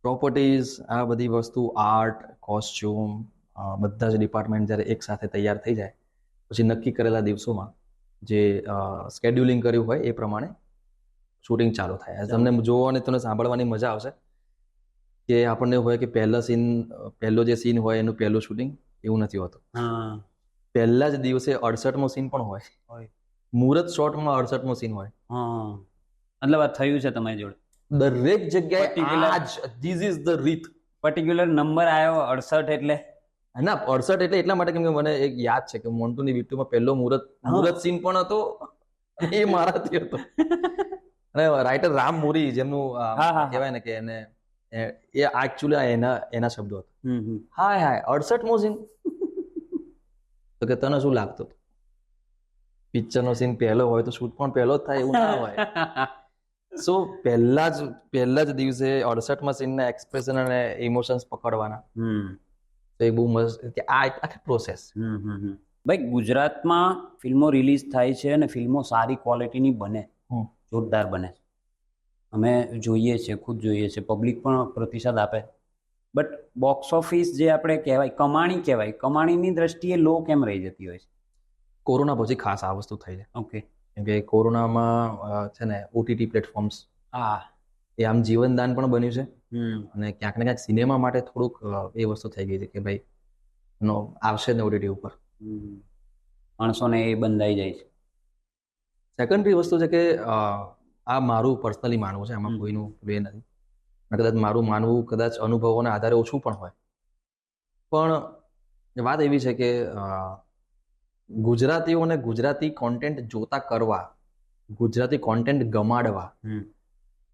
પ્રોપર્ટીઝ, આ બધી વસ્તુ, આર્ટ, કોસ્ચ્યુમ, બધા જ ડિપાર્ટમેન્ટ જ્યારે એક સાથે તૈયાર થઈ જાય પછી નક્કી કરેલા દિવસોમાં જે સ્કેડ્યુલિંગ કર્યું હોય એ પ્રમાણે શૂટિંગ ચાલુ થાય. તમને જોવાની, તમને સાંભળવાની મજા આવશે કે આપણને હોય કે પહેલો જે સીન હોય એનું પહેલું શૂટિંગ, એવું નથી હોતું. પહેલા જ દિવસે 68મો સીન પણ હોય, મુહૂર્ત શોટમાં 68મો સીન હોય. મતલબ આ થયું છે તમારી જોડે? દરેક જગ્યાએ ધીસ ઇઝ ધ રીત. પર્ટિક્યુલર નંબર આવ્યો 68 એટલે ના 68 એટલે એટલા માટે કેમ કે મને એક યાદ છે કે મોન્ટુની બીટુમાં પહેલો મુહૂર્ત સીન પણ હતો, એ મારાથી હતો. અને રાઇટર રામ મોરી જેમનું કહેવાય ને કે એને એ એકચ્યુઅલી એના શબ્દો હતા. હાય 68મો સીન તો કે તને શું લાગતું હતું? પિક્ચરનો સીન પહેલો હોય તો શૂટ પણ પહેલો જ થાય એવું ના હોય. સો પહેલા જ દિવસે 68મા સીનના એક્સપ્રેશન અને ઇમોશન્સ પકડવાના, તો એ બહુ મસ્ત કે આ આખી પ્રોસેસ. ભાઈ ગુજરાતમાં ફિલ્મો રિલીઝ થાય છે અને ફિલ્મો સારી ક્વોલિટીની બને, જોરદાર બને. અમે જોઈએ છીએ, ખુદ જોઈએ છીએ, પબ્લિક પણ પ્રતિસાદ આપે. બટ બોક્સ ઓફિસ જે આપણે કહેવાય કમાણીની દ્રષ્ટિએ લો કેમ રહી જતી હોય છે? કોરોના પછી ખાસ આ વસ્તુ થઈ છે. ઓકે. કેમ કે કોરોનામાં છે ને OTT પ્લેટફોર્મ્સ, એ આમ જીવનદાન પણ બન્યું છે, અને ક્યાંક ને ક્યાંક સિનેમા માટે થોડુંક એ વસ્તુ થઈ ગઈ છે કે ભાઈ આવશે ને OTT ઉપર, માણસોને એ બંધાઈ જાય છે. સેકન્ડરી વસ્તુ છે કે આ મારું પર્સનલી માનવું છે, આમાં કોઈનું વે નથી. કદાચ મારું માનવું કદાચ અનુભવોના આધારે ઓછું પણ હોય, પણ વાત એવી છે કે ગુજરાતીઓને ગુજરાતી કોન્ટેન્ટ જોતા કરવા, ગુજરાતી કોન્ટેન્ટ ગમાડવા,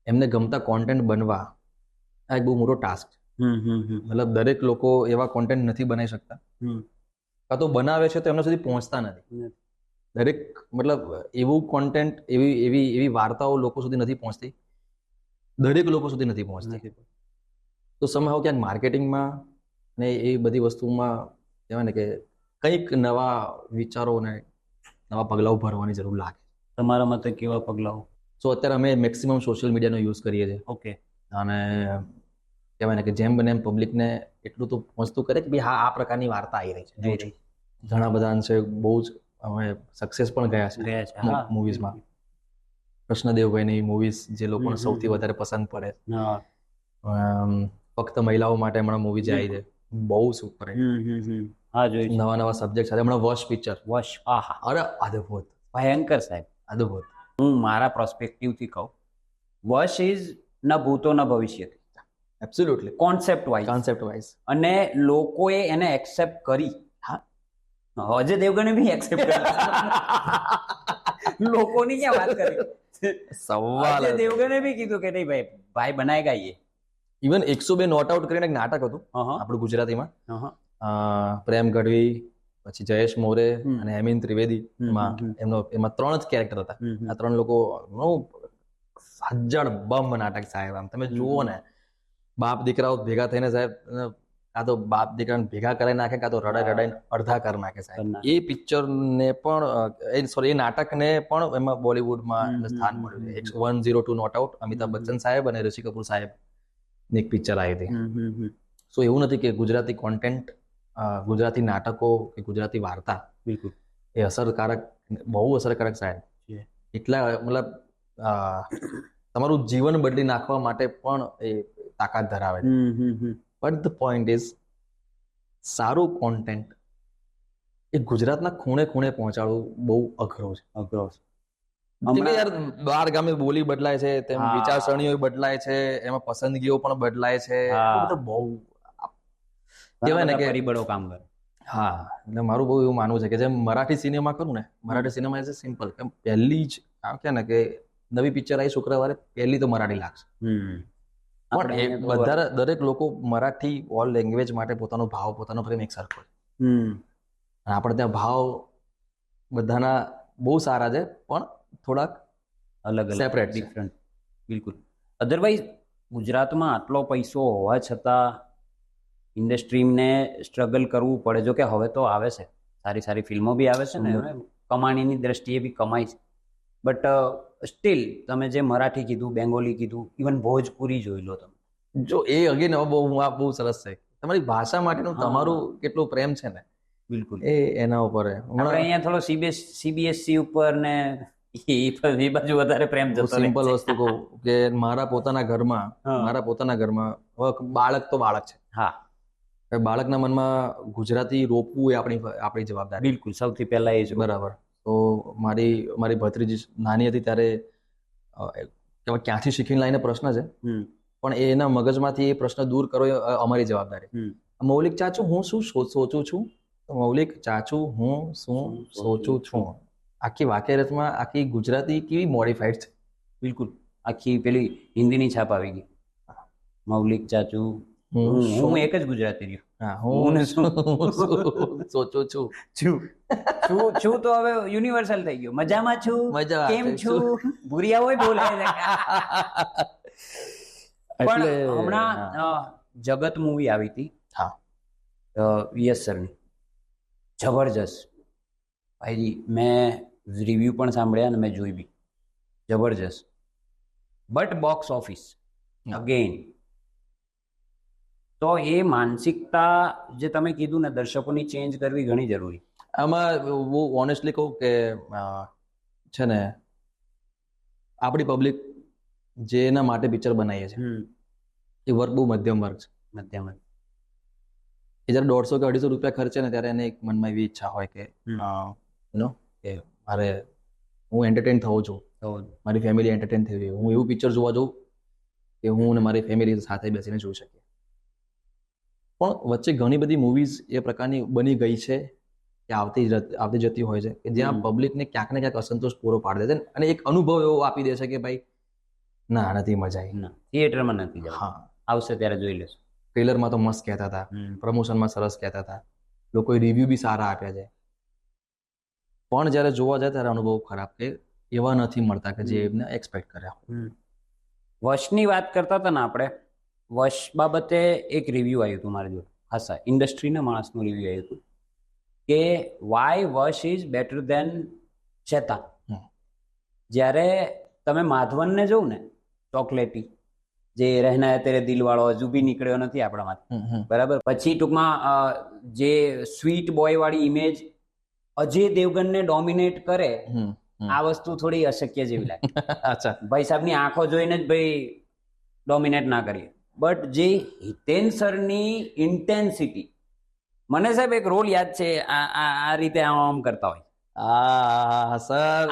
એમને ગમતા કોન્ટેન્ટ બનવા, આ એક બહુ મોટો ટાસ્ક છે. મતલબ દરેક લોકો એવા કોન્ટેન્ટ નથી બનાવી શકતા, કાં તો બનાવે છે તો એમના સુધી પહોંચતા નથી. દરેક મતલબ એવું કોન્ટેન્ટ, એવી વાર્તાઓ લોકો સુધી નથી પહોંચતી, દરેક લોકો સુધી નથી પહોંચતી. તો સમહાવ ક્યાંક માર્કેટિંગમાં ને એ બધી વસ્તુમાં કહેવાય ને કે કંઈક નવા વિચારો ને નવા પગલાઓ ભરવાની જરૂર લાગે. તમારા મતે કેવા પગલાઓ? સો અત્યારે અમે મેક્સિમમ સોશિયલ મીડિયાનો યુઝ કરીએ છીએ. ઓકે. અને કહેવાય ને કે જેમ બને એમ પબ્લિકને એટલું તો પહોંચતું કરે કે ભાઈ હા, આ પ્રકારની વાર્તા આવી રહી છે. ઘણા બધા અંશે બહુ જ અમે સક્સેસ પણ ગયા છે મૂવીઝમાં. કૃષ્ણદેવભાઈની મૂવીઝ જે લોકોને સૌથી વધારે પસંદ પડે, ફક્ત મહિલાઓ માટે હમણાં મૂવી જે આવી છે, બહુ સુપર. નવા નવા સબ્જેક્ટ સાથે હમણાં વોશ પિક્ચર, અરે અદ્ભુત, ભયંકર સાહેબ, અદ્ભુત. હું મારા પ્રોસ્પેક્ટિવથી કહું, વશ ઇઝ ન ભૂતો ન ભવિષ્ય. એબ્સોલ્યુટલી. Concept wise. અને લોકોએ એને એક્સેપ્ટ કરી. અજય દેવગણે બી એક્સેપ્ટ કરી. લોકોની ક્યાં વાત કરી? સવાલ. અજય દેવગણે બી કીધું કે નહીં ભાઈ બનાએગા ये. ઇવન 102 નોટ આઉટ કરીને એક નાટક હતું આપણું ગુજરાતીમાં, પ્રેમ ગઢવી, પછી જયેશ મોરે અને હેમિન ત્રિવેદી, એમાં 3 જ કેરેક્ટર હતા. આ 3 લોકો હજાર બમ નાટક સાહેબ. આમ તમે જુઓ ને, બાપ દીકરાઓ ભેગા થઈને સાહેબ, કાં તો બાપ દીકરાને ભેગા કરી નાખે, કાં તો રડાઈને અડધા કરી નાખે સાહેબ. એ પિક્ચરને પણ એ નાટકને પણ એમાં બોલિવૂડમાં સ્થાન મળ્યું છે. 102 નોટ આઉટ અમિતાભ બચ્ચન સાહેબ અને ઋષિ કપૂર સાહેબ ની એક પિક્ચર આવી હતી. સો એવું નથી કે ગુજરાતી કોન્ટેન્ટ, ગુજરાતી નાટકો કે ગુજરાતી વાર્તા બિલકુલ એ અસરકારક, બહુ અસરકારક સાહેબ. એટલા મતલબ તમારું જીવન બદલી નાખવા માટે પણ એ તાકાત ધરાવે છે. બટ ધ પોઈન્ટ ઇઝ, સારું કોન્ટેન્ટ એ ગુજરાતના ખૂણે ખૂણે પહોંચાડવું બહુ અઘરું છે. યાર બાર ગામે બોલી બદલાય છે, તેમ વિચારસરણીઓ બદલાય છે, એમાં પસંદગીઓ પણ બદલાય છે, બહુ કહેવાય ને કે પરિબળો કામ કરે. હા, એટલે મારું બહુ એવું માનવું છે કે જેમ મરાઠી સિનેમા કરું ને, મરાઠી સિનેમા ઇઝ સિમ્પલ. પહેલી જ કે ને કે નવી પિક્ચર આવી શુક્રવારે પહેલી તો મરાઠી લાગશે. પણ બધા દરેક લોકો મરાઠી ઓલ લેંગ્વેજ માટે પોતાનો ભાવ પોતાનો પ્રેમ એક સરખો છે. આપણે ત્યાં ભાવ બધાના બહુ સારા છે પણ થોડાક અલગ સેપરેટ ડિફરન્ટ. બિલકુલ. અધરવાઇઝ ગુજરાતમાં આટલો પૈસો હોવા છતાં ઇન્ડસ્ટ્રીને સ્ટ્રગલ કરવું પડે. જો કે હવે તો આવે છે, સારી સારી ફિલ્મો બી આવે છે ને, કમાણીની દ્રષ્ટિએ બી કમાય છે. બટ સ્ટીલ તમે જે મરાઠી કીધું, બેંગોલી કીધું, ઇવન ભોજપુરી જોઈ લો તમે. જો એ અગેન બહુ સરસ છે. તમારી ભાષા માટેનું તમારું કેટલું પ્રેમ છે ને, બિલકુલ એ એના ઉપર આપણે અહીંયા થોડો સીબીએસસી ઉપર ને એ બાજુ વધારે પ્રેમ જતો રહે. સિમ્પલ વસ્તુ કહું કે મારા પોતાના ઘરમાં બાળક તો બાળક છે. હા, બાળકના મનમાં ગુજરાતી રોપવું એ આપણી જવાબદારી. બિલકુલ, સૌથી પહેલા એ જ. બરાબર. તો મારી ભત્રીજી નાની હતી ત્યારે ક્યાંથી શીખીને લાઈને પ્રશ્ન છે, પણ એના મગજમાંથી એ પ્રશ્ન દૂર કરો એ અમારી જવાબદારી. મૌલિક ચાચુ હું શું સોચું છું, મૌલિક ચાચુ હું શું સોચું છું. આખી વાક્યરચમાં આખી ગુજરાતી કેવી મોડિફાઈડ છે. બિલકુલ, આખી પેલી હિન્દીની છાપ આવી ગઈ. મૌલિક ચાચુ હું એક જ ગુજરાતી રહ્યો. હા, હું સોચું છું તો હવે યુનિવર્સલ થઈ ગયું. મજામાં છું, કેમ છું, ભૂરિયા હોય બોલે. પણ હમણાં જગત મૂવી આવી હતી, યસ સરની, જબરજસ્ત ભાઈ. મેં રિવ્યુ પણ સાંભળ્યા અને મેં જોઈ બી, જબરજસ્ત. But box office again. તો એ માનસિકતા જે તમે કીધું ને દર્શકોની ચેન્જ કરવી ઘણી જરૂરી. આમાં હું ઓનેસ્ટલી કહું કે છે ને, આપણી પબ્લિક જેના માટે પિક્ચર બનાવીએ છે એ વર્ગ બહુ મધ્યમ વર્ગ છે. મધ્યમ વર્ગ. એ જ્યારે 150 કે 250 રૂપિયા ખર્ચે ને ત્યારે એને એક મનમાં એવી ઈચ્છા હોય કે કે મારે હું એન્ટરટેન થવું છું, મારી ફેમિલી એન્ટરટેન થવી, હું એવું પિક્ચર જોવા જઉં કે હું ને મારી ફેમિલી સાથે બેસીને જોઈ શકીએ. પણ વચ્ચે ઘણી બધી મૂવીઝ એ પ્રકારની બની ગઈ છે કે આવતી જતી હોય છે કે જ્યાં પબ્લિકને ક્યાંક ને ક્યાંક અસંતોષ પૂરો પાડી દે છે અને એક અનુભવ એવો આપી દે છે કે ભાઈ ના નથી મજા આવી, થિયેટરમાં નથી જવું. હા, આવશે ત્યારે જોઈ લેશું. ટ્રેલરમાં તો મસ્ત કહેતા હતા, પ્રમોશનમાં સરસ કહેતા હતા, લોકોએ રિવ્યુ બી સારા આપ્યા છે, પણ જ્યારે જોવા જાય ત્યારે અનુભવ ખરાબ કે એવા નથી મળતા કે જે એમને એક્સપેક્ટ કર્યા. વશની વાત કરતા હતા ને આપણે, વશ બાબતે એક રિવ્યુ આવ્યું હતું મારી જોડે, ખાસા ઇન્ડસ્ટ્રીના માણસનું રિવ્યુ આવ્યું હતું કે વાય વશ ઇઝ બેટર દેન શેતાન. જ્યારે તમે માધવનને જોઉં ને, ચોકલેટી જે રહેના હે તેરે દિલ વાળો હજુ બી નીકળ્યો નથી આપણામાંથી, બરાબર. પછી ટૂંકમાં જે સ્વીટ બોય વાળી ઇમેજ અજય દેવગનને ડોમિનેટ કરે, આ વસ્તુ થોડી અશક્ય જેવી લાગે. અચ્છા, ભાઈ સાહેબની આંખો જોઈને જ ભાઈ ડોમિનેટ ના કરીએ. બટ જે હિતેન સરની ઇન્ટેન્સિટી, મને સાહેબ એક રોલ યાદ છે, આ રીતે આમ કરતા હોય,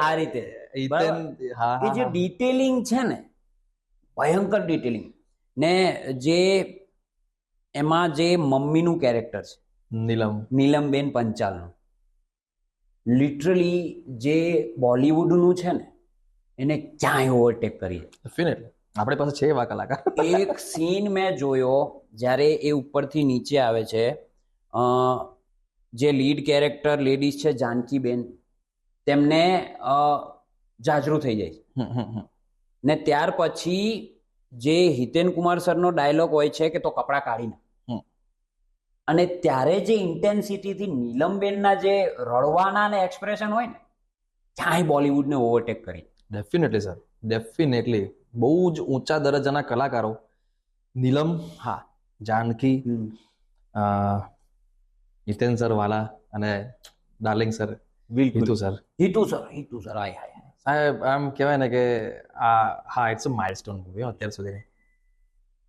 આ રીતે કે જે ડિટેલિંગ છે ને, ભયંકર ડિટેલિંગ. ને જે એમાં જે મમ્મીનું કેરેક્ટર છે નીલમબેન પંચાલનું, લિટરલી જે બોલિવૂડનું છે ને એને ક્યાંય ઓવરટેક કરી. ડેફિનેટલી આપણી પાસે છે એવા કલાકાર. એક સીન મેં જોયો જ્યારે એ ઉપરથી નીચે આવે છે, જે લીડ કેરેક્ટર લેડીઝ છે જાનકીબેન, તેમને જાજરૂ થઈ જાય છે ને ત્યાર પછી જે હિતેન કુમાર સરનો ડાયલોગ હોય છે કે તો કપડાં કાઢીને, અને ત્યારે જે ઇન્ટેન્સિટીથી નીલમબેનના જે રડવાના ને એક્સપ્રેશન હોય ને, ક્યાંય બોલિવૂડને ઓવરટેક કરી. ડેફિનેટલી સર, ડેફિનેટલી બહુ જ ઊંચા દરજ્જાના કલાકારો, નીલમ, હા, જાનકી, હિતેન સર વાલા અને ડાર્લિંગ સર, હિતુ સર, હાય હાય સાહેબ. આમ કહેવાય ને કે હા, ઇટ્સ અ માઇલસ્ટોન મૂવી અત્યાર સુધીની.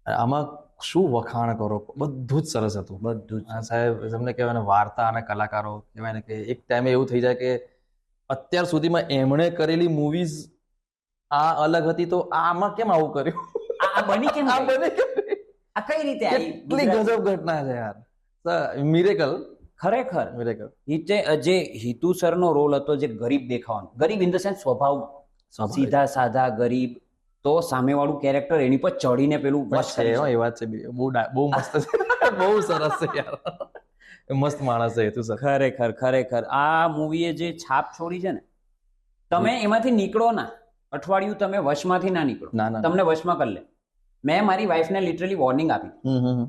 આમાં શું વખાણ કરો, બધું જ સરસ હતું, બધું જ સાહેબ. તમને કહેવાય ને વાર્તા અને કલાકારો, કહેવાય ને કે એક ટાઈમે એવું થઈ જાય કે અત્યાર સુધીમાં એમણે કરેલી મૂવીઝ આ અલગ હતી તો આમાં કેમ આવું કર્યું, આ બની કેમ, આ કઈ રીતે આવી, કેટલી ગજબ ઘટના છે યાર. મિરેકલ, ખરેખર મિરેકલ. જે હિતુ સરનો રોલ હતો, જે ગરીબ દેખાવાનો, ગરીબ ઇન ધ સેન્સ સ્વભાવ સ્વાભાવિક. સીધા સાધા ગરીબ, તો સામેવાળું કેરેક્ટર એની પર ચડીને પેલું વશ છે કરી હો, શકે. એ વાત છે. બહુ મસ્ત છે. બહુ સરસ છે યાર. મસ્ત માણસ છે તું સર. ખરેખર ખરેખર આ મૂવીએ જે છાપ છોડી છે ને, તમે એમાંથી નીકળો ના, અઠવાડિયું તમે વશમાંથી ના નીકળો, ના ના તમને વશમાં કરી લે. મેં મારી વાઈફને લિટરલી વોર્નિંગ આપી, હમ.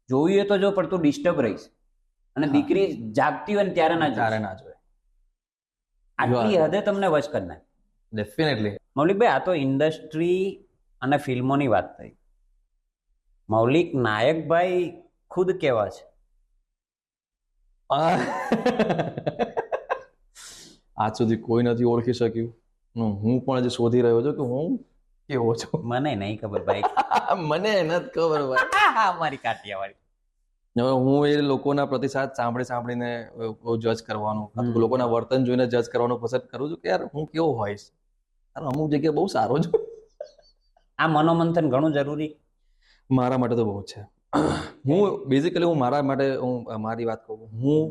જોયું એ તો જો, પણ તું ડિસ્ટર્બ રહીશ, અને હા. દીકરી જાગતી હોય ને ત્યારે ના તારે જોઈએ. ના જોઈએ. આટલી હદે તમને વશ કરી નાખે. ડેફિનેટલી. મૌલિકભાઈ, આ તો ઇન્ડસ્ટ્રી અને ફિલ્મોની વાત થઈ. મૌલિક નાયકભાઈ ખુદ કેવા છે? આજ સુધી કોઈ નથી ઓળખી શક્યું. હું પણ હજી શોધી રહ્યો છું કે હું કેવો છું. મને નહીં ખબર ભાઈ. મને નથી ખબર ભાઈ. મારી કાઠિયાવાડી. હવે હું એ લોકોના પ્રતિસાદ સાંભળીને જજ કરવાનું, અથવા તો લોકોના વર્તન જોઈને જજ કરવાનું પસંદ કરું છું કે યાર હું કેવો હોઈશ. અમુક જગ્યાએ બહુ સારો છું. આ મનોમંથન ઘણું જરૂરી. મારા માટે તો બહુ છે. હું બેઝિકલી હું મારા માટે મારી વાત કહું, હું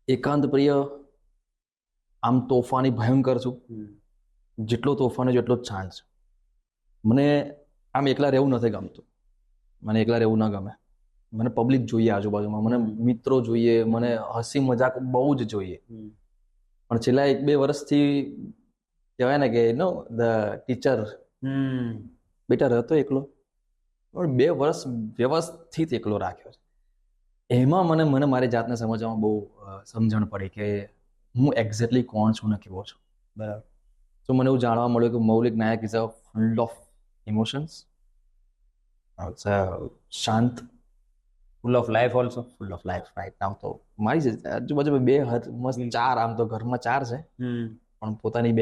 એકાંત પ્રિય, આમ તોફાની ભયંકર છું. જેટલો તોફાની જેટલો જ શાંત છે. મને આમ એકલા રહેવું નથી ગમતું. મને એકલા રહેવું ન ગમે. મને પબ્લિક જોઈએ આજુબાજુમાં, મને મિત્રો જોઈએ, મને હસી મજાક બહુ જ જોઈએ. પણ છેલ્લા 1-2 વર્ષથી કહેવાય ને કે નો ધ ટીચર બેટા રહેતો એકલો, પણ 2 વર્ષ વ્યવસ્થિત એકલો રાખ્યો છે. એમાં મને મારી જાતને સમજવામાં બહુ સમજણ પડી કે હું એક્ઝેક્ટલી કોણ છું ને કેવો છું. બરાબર. તો મને એવું જાણવા મળ્યું કે Maulik Nayak is a full of emotions, શાંત, full of life also. Full of life right now. તો મારી આજુબાજુ 2 મસ્ત 4, આમ તો ઘરમાં 4 છે, પણ પોતાની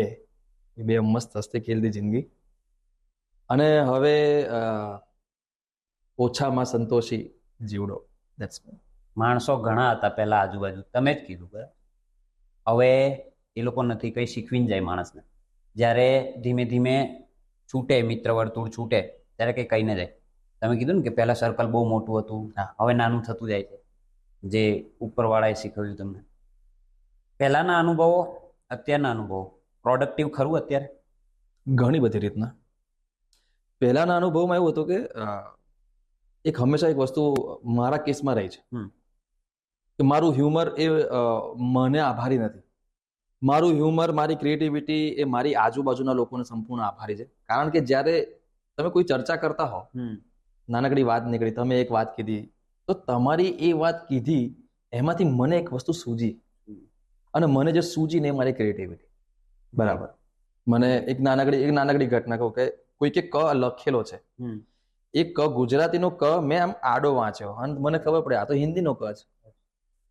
2 મસ્ત હસ્તી ખેલતી જિંદગી. અને હવે ઓછામાં સંતોષી જીવડો. ધેટ્સ મી. માણસો ઘણા હતા પહેલા આજુબાજુ, તમે જ કીધું બરાબર. હવે એ લોકો નથી, કંઈ શીખવીને જાય માણસને. જ્યારે ધીમે ધીમે છૂટે, મિત્ર વર્તુળ છૂટે, ત્યારે કંઈ કહીને જાય. તમે કીધું ને કે પહેલા સર્કલ બહુ મોટું હતું, હવે નાનું થતું જાય છે, જે ઉપરવાળાએ શીખવ્યું તમને. પહેલાના અનુભવો, અત્યારના અનુભવો, પ્રોડક્ટિવ ખરું અત્યારે? ઘણી બધી રીતના. પહેલાના અનુભવમાં એવું હતું કે એક હંમેશા એક વસ્તુ મારા કેસમાં રહી છે કે મારું હ્યુમર એ મને આભારી નથી. મારું હ્યુમર, મારી ક્રિએટિવિટી એ મારી આજુબાજુના લોકોને સંપૂર્ણ આભારી છે. કારણ કે જ્યારે તમે કોઈ ચર્ચા કરતા હો, નાનકડી વાત નીકળી, તમે એક વાત કીધી, તો તમારી એ વાત કીધી એમાંથી મને એક વસ્તુ સૂજી, અને મને જે સૂજી ને એ મારી ક્રિએટિવિટી. બરાબર. મને એક નાનકડી ઘટના કહું કે કોઈકે ક લખેલો છે, એ ક ગુજરાતીનો ક મેં આમ આડો વાંચ્યો અને મને ખબર પડે આ તો હિન્દીનો ક છે.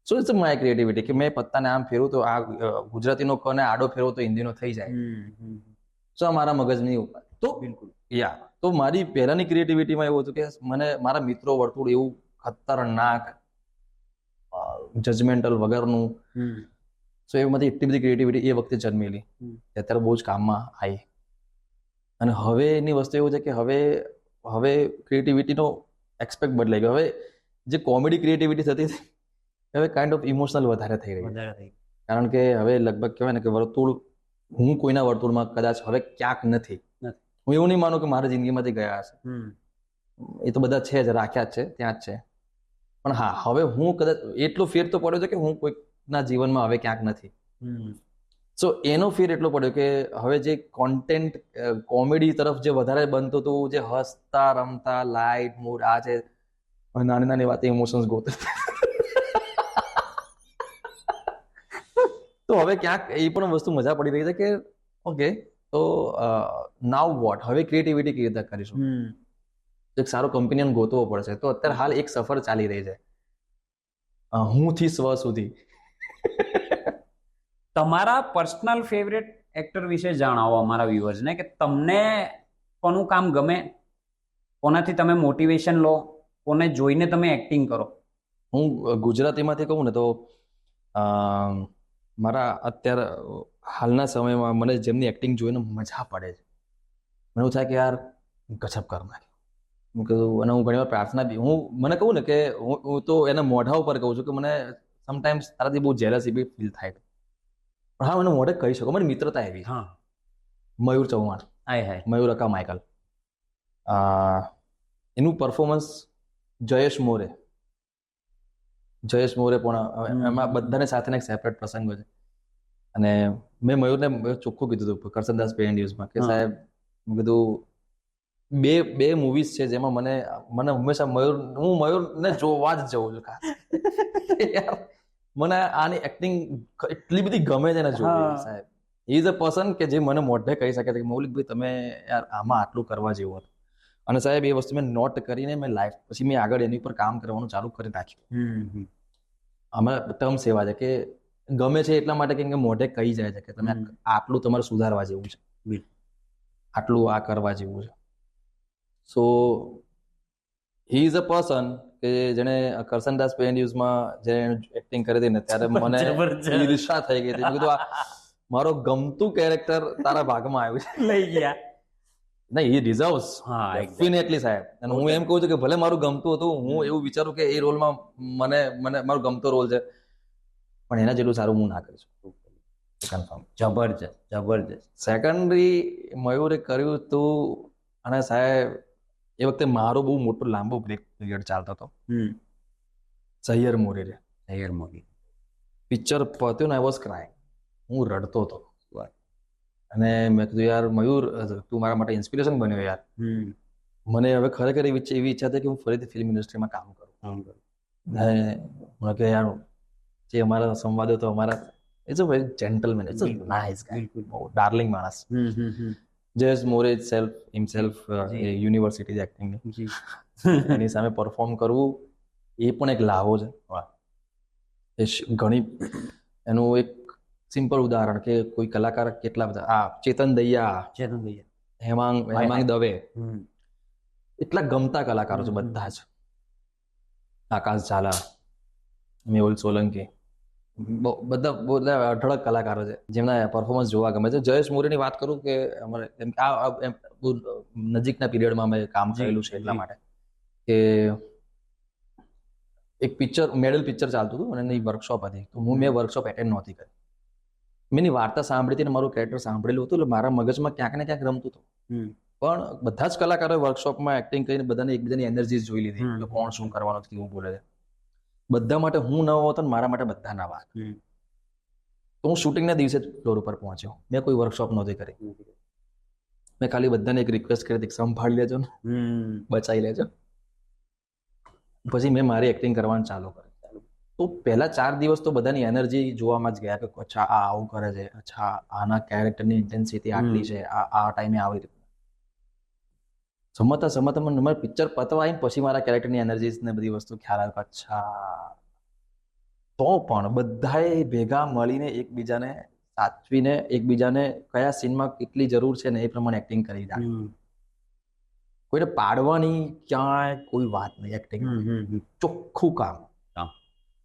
સો ઇટ્સ માય ક્રિએટિવિટી કે મેં પત્તાને આમ ફેરવું તો આ ગુજરાતીનો ક ને આડો ફેરવો તો હિન્દીનો થઈ જાય. સો મારા મગજની ઉપર તો બિલકુલ તો મારી પહેલાની ક્રિએટિવિટીમાં એવું હતું કે મને મારા મિત્રો વર્તુળ એવું ખતરનાક જજમેન્ટલ વગરનું. સો એમાંથી એટલી બધી ક્રિએટિવિટી એ વખતે જન્મેલી, અત્યારે બહુ જ કામમાં આવી. અને હવે એની વસ્તુ એવું છે કે હવે ક્રિએટિવિટીનો એક્સપેક્ટ બદલાઈ ગયો. હવે જે કોમેડી ક્રિએટિવિટી થતી હતી હવે કાઇન્ડ ઓફ ઇમોશનલ વધારે થઈ રહી. કારણ કે હવે લગભગ કહેવાય ને કે વર્તુળ, હું કોઈના વર્તુળમાં કદાચ હવે ક્યાંક નથી. હું એવું નહીં માનું કે મારી જિંદગીમાંથી ગયા હશે, એ તો બધા છે જ, રાખ્યા જ છે, ત્યાં જ છે. પણ હા, હવે હું કદાચ એટલો ફેર તો પડ્યો છે કે હું કોઈના જીવનમાં હવે ક્યાંક નથી. સો એનો ફેર એટલો પડ્યો કે હવે જે કોન્ટેન્ટ કોમેડી તરફ જે વધારે બનતું હતું, જે હસતા રમતા લાઇટ મૂડ, આ છે નાની નાની વાતે ઇમોશન્સ ગોતે. તો હવે ક્યાંક એ પણ વસ્તુ મજા પડી રહી છે કે ઓકે, તો નાઉ વોટ, હવે ક્રિએટિવિટી કેવી રીતે કરીશું, એક સારો કમ્પેનિયન ગોતવો પડશે. તો અત્યારે હાલ એક સફર ચાલી રહી છે હું થી સ્વ સુધી. તમારા પર્સનલ ફેવરેટ એક્ટર વિશે જણાવો અમારા વ્યુઅર્સને, કે તમને કોનું કામ ગમે, કોનાથી તમે મોટિવેશન લો, કોને જોઈને તમે એક્ટિંગ કરો. હું ગુજરાતીમાંથી કહું ને તો મારા અત્યારે હાલના સમયમાં મને જેમની એક્ટિંગ જોઈને મજા પડે છે, મને એવું થાય કે યાર ગજબ કર નાખ્યું. હું કહું, અને હું ઘણી વાર પ્રાર્થના બી, મને કહું ને કે હું તો એના મોઢા ઉપર કહું છું કે મને સમટાઈમ્સ તારાથી બહુ જેલસી બી ફીલ થાય. પણ હા, મને મોઢે કહી શકો, મારી મિત્રતા એવી. મયુર ચૌહાણ, હાય હાય. મયુર અકા માઇકલ, એનું પરફોર્મન્સ. જયેશ મોરે પણ એમાં બધાને સાથે એક સેપરેટ પ્રસંગ હોય છે. અને મેં મયુરને ચોખ્ખું કીધું હતું કરસનદાસ પે ન્યૂઝમાં કે સાહેબ કીધું બે મૂવીઝ છે જેમાં મને હંમેશા હું મયુરને જોવા જ જઉં છું ખાસ. યાર મને આની એક્ટિંગ એટલી બધી ગમે છે ને જોવી સાહેબ. હી ઇઝ અ પર્સન કે જે મને મોઢે કહી શકે છે કે મૌલિકભાઈ તમે યાર આમાં આટલું કરવા જેવું હતું. અને સાહેબ એ વસ્તુ મેં નોટ કરીને મેં લાઈફ પછી મેં આગળ એની પર કામ કરવાનું ચાલુ કરી નાખ્યું. આમાં ટર્મ્સ એવા છે કે ગમે છે એટલા માટે કે મોઢે કહી જાય છે કે તમે આટલું તમારે સુધારવા જેવું છે, આટલું આ કરવા જેવું છે. સો હી ઇઝ અ પર્સન કે જેને કરસનદાસ પે ન્યૂઝમાં જેને એક્ટિંગ કરી હતી ને ત્યારે મને ઈર્ષા થઈ ગઈ હતી. મેં કીધું આ મારો ગમતું કેરેક્ટર તારા ભાગમાં આવ્યું છે, લઈ ગયા. નહીં, હી ડિઝર્વ્સ ડેફિનેટલી સાહેબ. અને હું એમ કહું છું કે ભલે મારું ગમતું હતું, હું એવું વિચારું કે એ રોલમાં મને મારો ગમતો રોલ છે, પણ એના જેટલું સારું હું ના કરી શકું. કન્ફર્મ. જબરજસ્ત. સેકન્ડરી મયુરે કર્યું હતું. અને સાહેબ એ વખતે મારો બહુ મોટો લાંબો બ્રેક પીરિયડ ચાલતો હતો. સૈયર મોરી પિક્ચર પત્યું ને આઈ વોઝ ક્રાઇંગ. હું રડતો હતો. અને મેં કીધું યાર મયુર તું મારા માટે ઇન્સ્પિરેશન બન્યો યાર. મને હવે ખરેખર એવી ઈચ્છા હતી કે હું ફરીથી ફિલ્મ ઇન્ડસ્ટ્રીમાં કામ કરું. મને કે યાર જે અમારા સંવાદો તો અમારા it's a very gentleman, it's a nice guy, બહુ ડાર્લિંગ માણસ. જયેશ મોરે હિમસેલ્ફ યુનિવર્સિટી એક્ટિંગની એની સામે પરફોર્મ કરવું એ પણ એક લાવો છે. ઘણી એનું એક સિમ્પલ ઉદાહરણ કે કોઈ કલાકાર કેટલા બધા ચેતન દૈયા, હેમાંગ દવે, એટલા ગમતા કલાકારો છે બધા જ. આકાશ ઝાલા, મેહુલ સોલંકી, બધા અઢળક કલાકારો છે જેમના પરફોર્મન્સ જોવા ગમે છે. જયેશ મોરેની વાત કરું કે અમારે નજીકના પીરિયડમાં મેં કામ કરેલું છે એટલા માટે કે એક પિક્ચર મેડલ પિક્ચર ચાલતું હતું અને એની વર્કશોપ હતી. તો મેં વર્કશોપ એટેન્ડ નહોતી કરી. મેં એની વાર્તા સાંભળી હતી અને મારું કેરેક્ટર સાંભળેલું હતું એટલે મારા મગજમાં ક્યાંક ને ક્યાંક રમતું હતું. પણ બધા જ કલાકારોએ વર્કશોપમાં એક્ટિંગ કરીને બધાને એકબીજાની એનર્જી જોઈ લીધી કે કોણ શું કરવાનું કેવું બોલે છે. બધા માટે હું નવો હતો ને મારા માટે બધા નવા. તો હું શૂટિંગના દિવસે જ ફ્લોર ઉપર પહોંચ્યો. મેં કોઈ વર્કશોપ નહોતી કરી. મેં ખાલી બધાને એક રિક્વેસ્ટ કરી હતી સંભાળી લેજો ને, બચાવી લેજો. પછી મેં મારી એક્ટિંગ કરવાનું ચાલુ કર્યું. તો પહેલા 4 દિવસ તો બધાની એનર્જી જોવામાં જ ગયા કે અચ્છા આ આવું કરે છે, અચ્છા આના કેરેક્ટરની ઇન્ટેન્સિટી આટલી છે, આ ટાઈમે આવી રીતે. સમજતા મને પિક્ચર પતવા આવી પછી મારા કેરેક્ટરની એનર્જી ને બધી વસ્તુ ખ્યાલ આવે. અચ્છા તો પણ બધાએ ભેગા મળીને એકબીજાને સાચવીને એકબીજાને કયા સીનમાં કેટલી જરૂર છે ને એ પ્રમાણે એક્ટિંગ કરી નાખી. કોઈને પાડવાની ક્યાંય કોઈ વાત નહીં. એક્ટિંગ ચોખ્ખું કામ.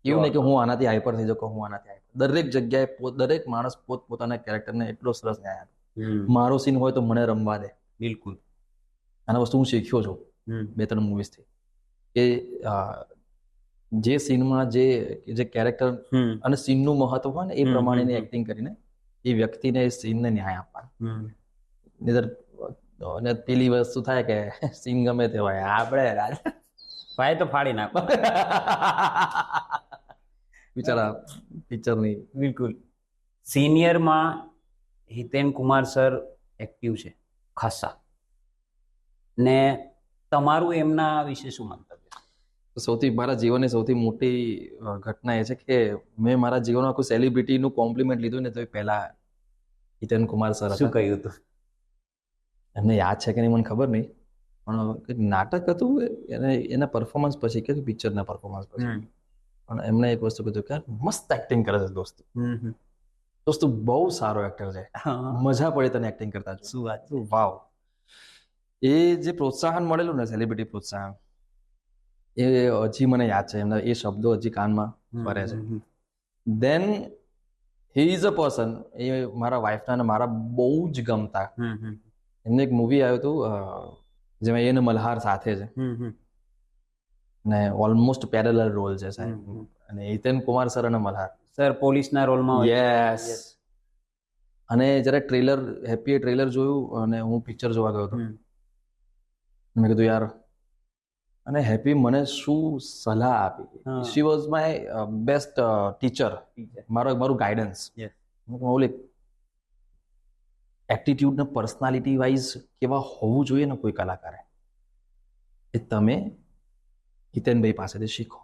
એવું નહીં કે હું આનાથી હાઈપર થઈ જાઉં, હું આનાથી હાઈપર. દરેક જગ્યાએ દરેક માણસ પોતપોતાના કેરેક્ટરને એટલો સરસ ન્યાય આપે. મારો સીન હોય તો મને રમવા દે. બિલકુલ. આના વસ્તુ હું શીખ્યો છું 2-3 મૂવીઝથી કે જે સીનમાં જે કેરેક્ટર અને સીનનું મહત્વ હોય ને એ પ્રમાણેની એક્ટિંગ કરીને એ વ્યક્તિને એ સીનને ન્યાય આપવાનો. નહીતર પેલી વસ્તુ થાય કે સીન ગમે તે હોય આપણે ભાઈ તો ફાડી નાખો બિચારા પિક્ચરની. બિલકુલ. સિનિયરમાં હિતેન કુમાર સર એક્ટિવ છે ખાસા, ને તમારું એમના વિશે શું મંતવ્ય? મારા જીવનની સૌથી મોટી ઘટના એ છે કે મેં મારા જીવનમાં કોઈ સેલિબ્રિટીનું કોમ્પ્લિમેન્ટ લીધું ને તો એ પહેલા હિતેન કુમાર સર શું કહ્યું હતું? એમને યાદ છે કે નહીં મને ખબર નહીં, પણ નાટક હતું એના પરફોર્મન્સ પછી કે પિક્ચરના પરફોર્મન્સ પછી પણ એમને એક વસ્તુ કીધું કે મસ્ત એક્ટિંગ કરે છે દોસ્તો બહુ સારો એક્ટર છે, મજા પડી તને એક્ટિંગ કરતા. શું વાત, વાવ. એ જે પ્રોત્સાહન મળેલું ને સેલિબ્રિટી પ્રોત્સાહન એ હજી મને યાદ છે. એમના એ શબ્દો હજી કાનમાં ફરે છે. દેન હી ઇઝ અ પર્સન, એ મારા વાઈફના અને મારા બહુ જ ગમતા. એમને એક મૂવી આવ્યું હતું જેમાં એને મલ્હાર સાથે છે ને ઓલમોસ્ટ પેરેલલ રોલ છે સાહેબ. અને હિતેન કુમાર સર અને મલ્હાર સર પોલીસના રોલમાં. યસ. અને જ્યારે હેપીએ ટ્રેલર જોયું અને હું પિક્ચર જોવા ગયો હતો, મેં કીધું યાર, અને હેપી મને શું સલાહ આપી. She was my best teacher, મારું ગાઈડન્સ. ઓલી એટીટ્યુડ ને પર્સનાલિટી વાઇઝ કેવા હોવું જોઈએ ને કોઈ કલાકારે, એ તમે હિતેનભાઈ પાસેથી શીખો.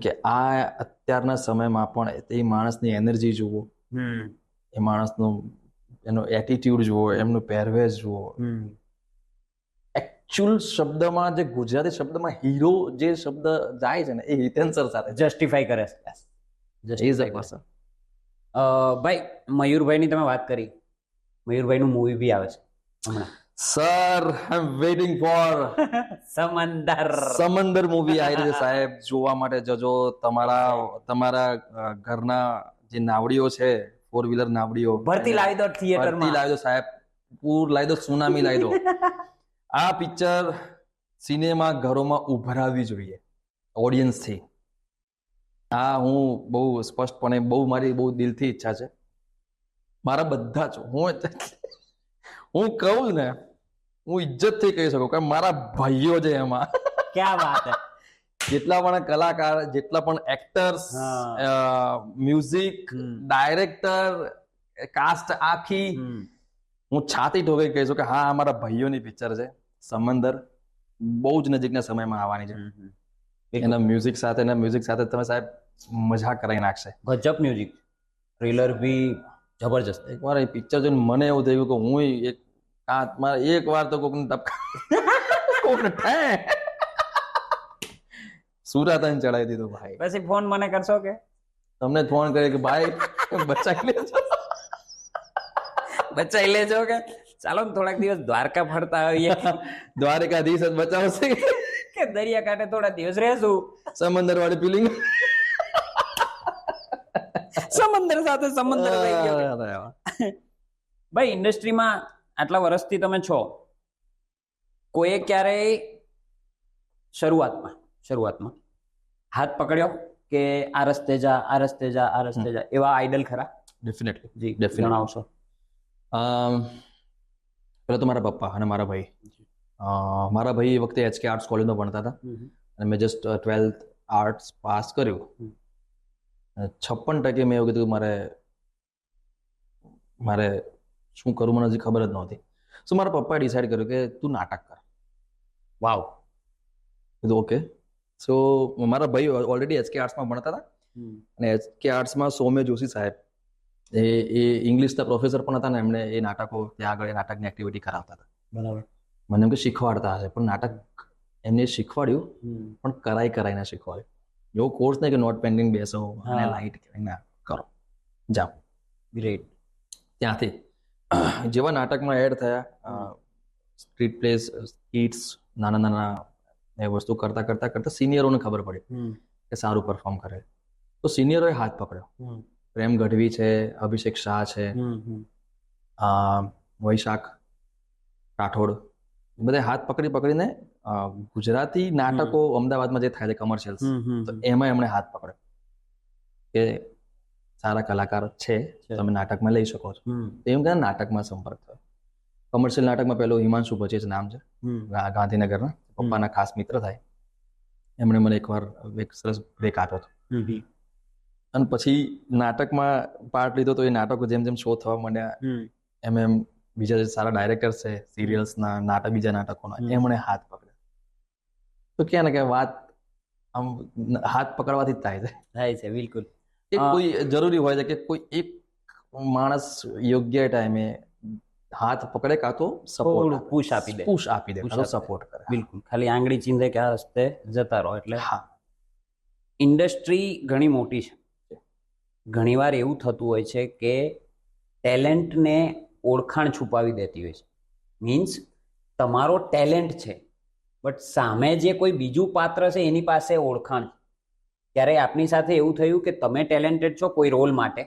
કે આ અત્યારના સમયમાં પણ એ માણસની એનર્જી જુઓ, એ માણસનો એનો એટીટ્યુડ જુઓ, એમનો પહેરવેશ જુઓ. એકચ્યુઅલ શબ્દમાં જે ગુજરાતી શબ્દમાં હીરો જે શબ્દ જાય છે ને, એ હિતેન સર સાથે જસ્ટિફાઈ કરે છે. ભાઈ મયુરભાઈની તમે વાત કરી, મયુરભાઈનું મૂવી બી આવે છે હમણાં. Sir I am waiting for Samandar movie આવી રહી છે સાહેબ, જોવા માટે જજો. તમારા ઘરના જે નાવડીઓ છે, 4-વ્હીલર નાવડીઓ, ભરતી લાવી દો થિયેટરમાં, ભરતી લાવી દો સાહેબ, પૂર લાવી દો, સુનામી લાવી દો. આ પિક્ચર સિનેમા ઘરોમાં ઉભરાવી જોઈએ ઓડિયન્સથી. આ હું બહુ સ્પષ્ટપણે, મારી બહુ દિલથી ઈચ્છા છે. મારા બધા જ હું કહું ને, હું ઇજ્જતથી કહી શકું કે મારા ભાઈઓ છે એમાં. ક્યાં વાત હે. જેટલા પણ કલાકાર, જેટલા પણ એક્ટર્સ, મ્યુઝિક ડાયરેક્ટર, કાસ્ટ આખી, હું છાતી ઠોકી કહી શકું કે હા, અમારા ભાઈઓની પિક્ચર છે સમંદર. બહુ જ નજીકના સમયમાં આવવાની છે. એના મ્યુઝિક સાથે તમે સાહેબ મજા કરાવી નાખશે. ગજબ મ્યુઝિક, ટ્રેલર બી જબરજસ્ત. એકવાર એ પિક્ચર જોઈને મને એવું થયું કે હું એક વાર તો કોકને સુરાતન ચડાવી દીધું ભાઈ. પછી ફોન મને કરશો કે? તમને ફોન કરે કે ભાઈ બચાવી લેજો કે ચાલો ને થોડાક દિવસ દ્વારકા ફરતા આવીએ. દ્વારકાધીશ જ બચાવશે કે દરિયા કાંઠે થોડા દિવસ રહેશું, સમંદર વાળી ફિલિંગ, સમંદર સાથે સમંદર. ભાઈ ઇન્ડસ્ટ્રીમાં આટલા વર્ષથી તમે છો, કોઈએ ક્યારેય શરૂઆતમાં હાથ પકડ્યો કે આ રસ્તે જા, આ રસ્તે જા, આ રસ્તે જા, એવા આઈડલ ખરા? ડેફિનેટલી જણાવશો? પેલા તો મારા પપ્પા અને મારા ભાઈ. મારા ભાઈ એ વખતે HK આર્ટ્સ કોલેજમાં ભણતા હતા અને મેં જસ્ટ 12th આર્ટ્સ પાસ કર્યું. 56% મેં એવું કીધું મારે શું કરું, મને હજી ખબર જ નહોતી. સો મારા પપ્પાએ ડિસાઈડ કર્યું કે તું નાટક કર. વાવ. કીધું ઓકે. સો મારા ભાઈ ઓલરેડી HK આર્ટ્સમાં ભણતા હતા અને HK આર્ટ્સમાં સૌમ્ય જોશી સાહેબ એ ઇંગ્લિશના પ્રોફેસર પણ હતા ને, એમણે એ નાટકો ત્યાં આગળ નાટકની એક્ટિવિટી કરાવતા હતા. બરાબર. મને એમ કે શીખવાડતા હશે, પણ નાટક એમને શીખવાડ્યું, પણ કરાઈને શીખવાડ્યું. એવો કોર્સ નહીં કે નોટ પેન્ડિંગ બેસો અને લાઈટ ના કરો, જાઓ. ગ્રેટ. ત્યાંથી જેવા નાટકમાં એડ થયા, સ્ટ્રીટ પ્લેસ, સ્કીટ્સ, નાના એ વસ્તુ કરતા સિનિયરોને ખબર પડી કે સારું પરફોર્મ કરે, તો સિનિયરોએ હાથ પકડ્યો. પ્રેમ ગઢવી છે, અભિષેક શાહ છે, વૈશાખ રાઠોડ, બધા હાથ પકડીને ગુજરાતી નાટકો અમદાવાદમાં જે થાય છે કમર્શિયલ્સ, તો એમાં એમણે હાથ પકડ્યો કે સારા કલાકાર છે, તમે નાટકમાં લઈ શકો છો. એમ કે નાટકમાં સંપર્ક થયો. કમર્શિયલ નાટકમાં પેલું હિમાંશુ ભચેજ નામ છે, ગાંધીનગરના, પપ્પાના ખાસ મિત્ર થાય. એમણે મને એકવાર એક સરસ બ્રેક આપ્યો હતો અને પછી નાટકમાં પાર્ટ લીધો. તો એ નાટકો જેમ શો થવા માંડ્યા, એમ બીજા જે સારા ડાયરેક્ટર્સ છે સિરિયલ્સના, બીજા નાટકોના, એમણે હાથ પકડ્યો. તો ક્યાં ને ક્યાં વાત આમ હાથ પકડવાથી જ થાય છે. બિલકુલ. એ કોઈ જરૂરી હોય છે કે કોઈ એક માણસ યોગ્ય ટાઈમે હાથ પકડે, કાં તો સપોર્ટ પુશ આપી દે, સપોર્ટ કરે. બિલકુલ. ખાલી આંગળી ચીંધે કે આ રસ્તે જતા રહો. એટલે હા, ઇન્ડસ્ટ્રી ઘણી મોટી છે. ઘણીવાર એવું થતું હોય છે કે ટેલેન્ટને ઓળખાણ છુપાવી દેતી હોય છે. મીન્સ તમારો ટેલેન્ટ છે, બટ સામે જે કોઈ બીજું પાત્ર છે એની પાસે ઓળખાણ છે. ત્યારે આપની સાથે એવું થયું કે તમે ટેલેન્ટેડ છો કોઈ રોલ માટે,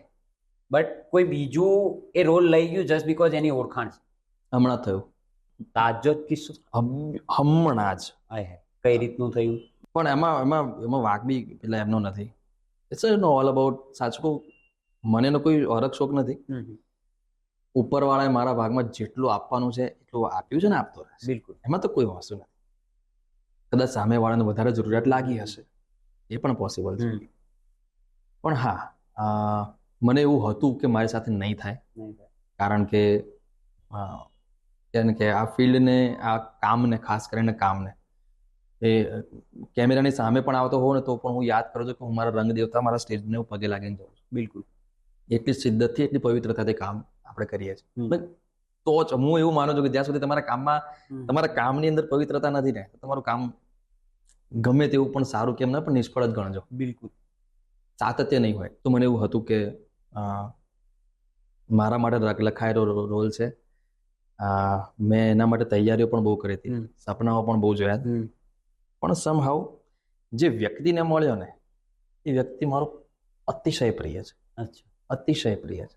બટ કોઈ બીજું એ રોલ લઈ ગયું જસ્ટ બીકોઝ એની ઓળખાણ છે? હમણાં થયું. તાજો કિસ્સો હમણાં જ. કઈ રીતનું થયું? પણ એમાં વાક બી પેલા એમનો નથી. ઇટ્સ નો ઓલ અબાઉટ, સાચું કહું, મને એનો કોઈ અરગ શોખ નથી. ઉપરવાળાએ મારા ભાગમાં જેટલું આપવાનું છે એટલું આપ્યું છે ને, આપતો રહેશે. બિલકુલ, એમાં તો કોઈ વસ્તુ નથી. કદાચ સામેવાળાને વધારે જરૂરિયાત લાગી હશે, એ પણ પોસિબલ છે. પણ હા, મને એવું હતું કે મારી સાથે નહીં થાય, કારણ કે આ ફિલ્ડને, આ કામને, ખાસ કરીને કામને, એ કેમેરાની સામે પણ આવતો હોઉં ને તો પણ હું યાદ કરું છું કે હું મારા રંગ દેવતા, મારા સ્ટેજને હું પગે લાગીને જાઉં છું. બિલકુલ, એટલી શિદ્દતથી, એટલી પવિત્રતાથી કામ આપણે કરીએ છીએ. તો જ હું એવું માનું છું કે જ્યાં સુધી તમારા કામમાં, તમારા કામની અંદર પવિત્રતા નથી ને, તમારું કામ ગમે તેવું પણ સારું કેમ ના, પણ નિષ્ફળ જ ગણજો. બિલકુલ, સાતત્ય નહીં હોય. તો મને એવું હતું કે મારા માટે લખાયેલો રોલ છે, મેં એના માટે તૈયારીઓ પણ બહુ કરી હતી, સપનાઓ પણ બહુ જોયા, પણ સમહાઉ જે વ્યક્તિને મળ્યો ને, એ વ્યક્તિ મારો અતિશય પ્રિય છે. અતિશય પ્રિય છે.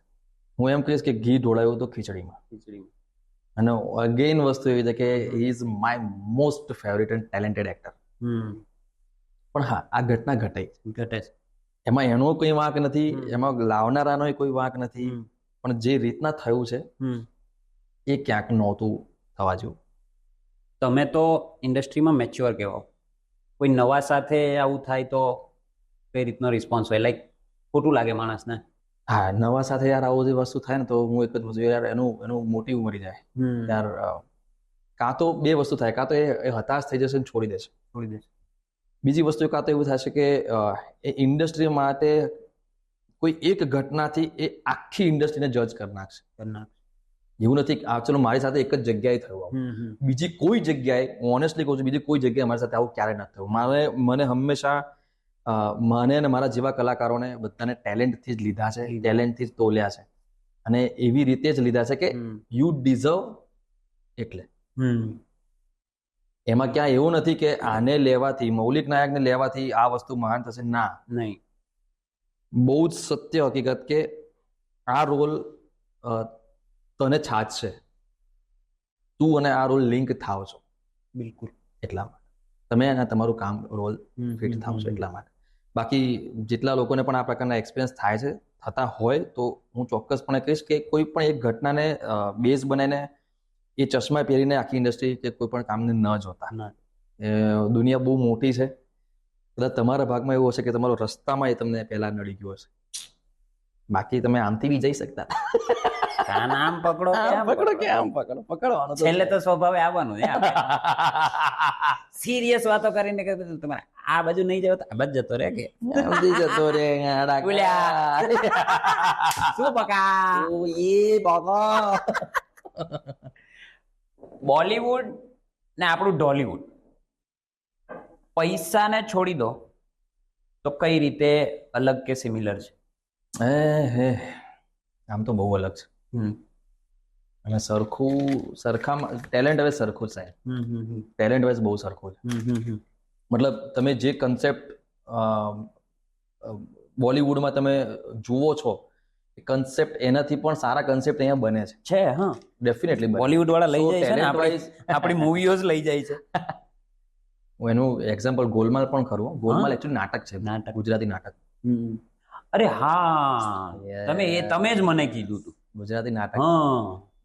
હું એમ કહીશ કે ઘી ઢોળાયું તો ખીચડીમાં. અને અગેન વસ્તુ એવી છે કે he is my most favourite and talented actor. પણ હા, આ ઘટના ઘટે છે. એમાં એનો કોઈ વાંક નથી, એમાં લાવનારાનો કોઈ વાંક નથી, પણ જે રીતના થયું છે એ ક્યાંક નહોતું થવા જેવું. તમે તો ઇન્ડસ્ટ્રીમાં મેચ્યોર કહેવાઓ, કોઈ નવા સાથે આવું થાય તો કઈ રીતનો રિસ્પોન્સ હોય? લાઈક ખોટું લાગે માણસને? હા, નવા સાથે યાર આવું જે વસ્તુ થાય ને તો હું એક જ વસ્તુ, યાર એનું મોટિવ મરી જાય યાર. કાં તો બે વસ્તુ થાય, કાં તો એ હતાશ થઈ જશે ને છોડી દેશે. બીજી વસ્તુ કાં તો એવું થશે કે એ ઇન્ડસ્ટ્રી માટે કોઈ એક ઘટનાથી એ આખી ઇન્ડસ્ટ્રીને જજ કરી નાખશે. એવું નથી કે ચલો મારી સાથે એક જ જગ્યાએ થયું, બીજી કોઈ જગ્યાએ, હું ઓનેસ્ટલી કહું છું, બીજી કોઈ જગ્યાએ મારી સાથે આવું ક્યારેય નથી થયું. મને હંમેશા મને અને મારા જેવા કલાકારોને બધાને ટેલેન્ટથી જ લીધા છે, ટેલેન્ટથી જ તોલ્યા છે, અને એવી રીતે જ લીધા છે કે યુ ડિઝર્વ. એટલે એમાં ક્યાં એવું નથી કે આને લેવાથી, મૌલિક નાયકને લેવાથી આ વસ્તુ મહાન થશે. ના, નહીં. બહુ જ સત્ય હકીકત કે આ રોલ તને છાજશે, તું અને આ રોલ લિંક થાવ છો. બિલકુલ, એટલા માટે તમે અને તમારું કામ રોલ ફિટ થાવ છો, એટલા માટે. બાકી જેટલા લોકોને પણ આ પ્રકારના એક્સપિરિયન્સ થાય છે, થતા હોય, તો હું ચોક્કસપણે કહીશ કે કોઈ પણ એક ઘટનાને બેઝ બનાવીને એ ચશ્મા પહેરીને આખી ઇન્ડસ્ટ્રી કે કોઈ પણ કામને ન જોતા. દુનિયા બહુ મોટી છે. કદાચ તમારા ભાગમાં એવું હશે કે તમારો રસ્તામાં એ તમને પહેલા નડી ગયો હશે, બાકી તમે આમથી બી જઈ શકતા. આમ પકડો કે આમ પકડો, પકડવાનું છેલ્લે તો સ્વભાવે આવવાનું છે. સિરિયસ વાતો કરીને કે તમારે આ બાજુ નહીં જાવ તો આ બાજુ જતો રહે, કે જતો રે શું બકા. બોલીવુડ ને આપણું ઢોલીવુડ, પૈસાને છોડી દો તો કઈ રીતે અલગ કે સિમિલર છે? આમ તો બહુ અલગ છે. અને સરખામાં ટેલેન્ટ હવે સરખું જ સાહેબ, ટેલેન્ટ વાઇઝ બહુ સરખું છે. મતલબ તમે જે કન્સેપ્ટ બોલિવૂડમાં તમે જુઓ છો, એ કન્સેપ્ટ એનાથી પણ સારા કન્સેપ્ટ અહીંયા બને છે. હા, ડેફિનેટલી બોલિવૂડ વાળા લઈ જાય છે ને, આપણી મૂવીઓ જ લઈ જાય છે. હું એનું એક્ઝામ્પલ ગોલમાલ પણ ખરું. ગોલમાલ એકચ્યુઅલી નાટક છે, ગુજરાતી નાટક. અરે હા, તમે જ મને કીધું હતું ગુજરાતી નાટક.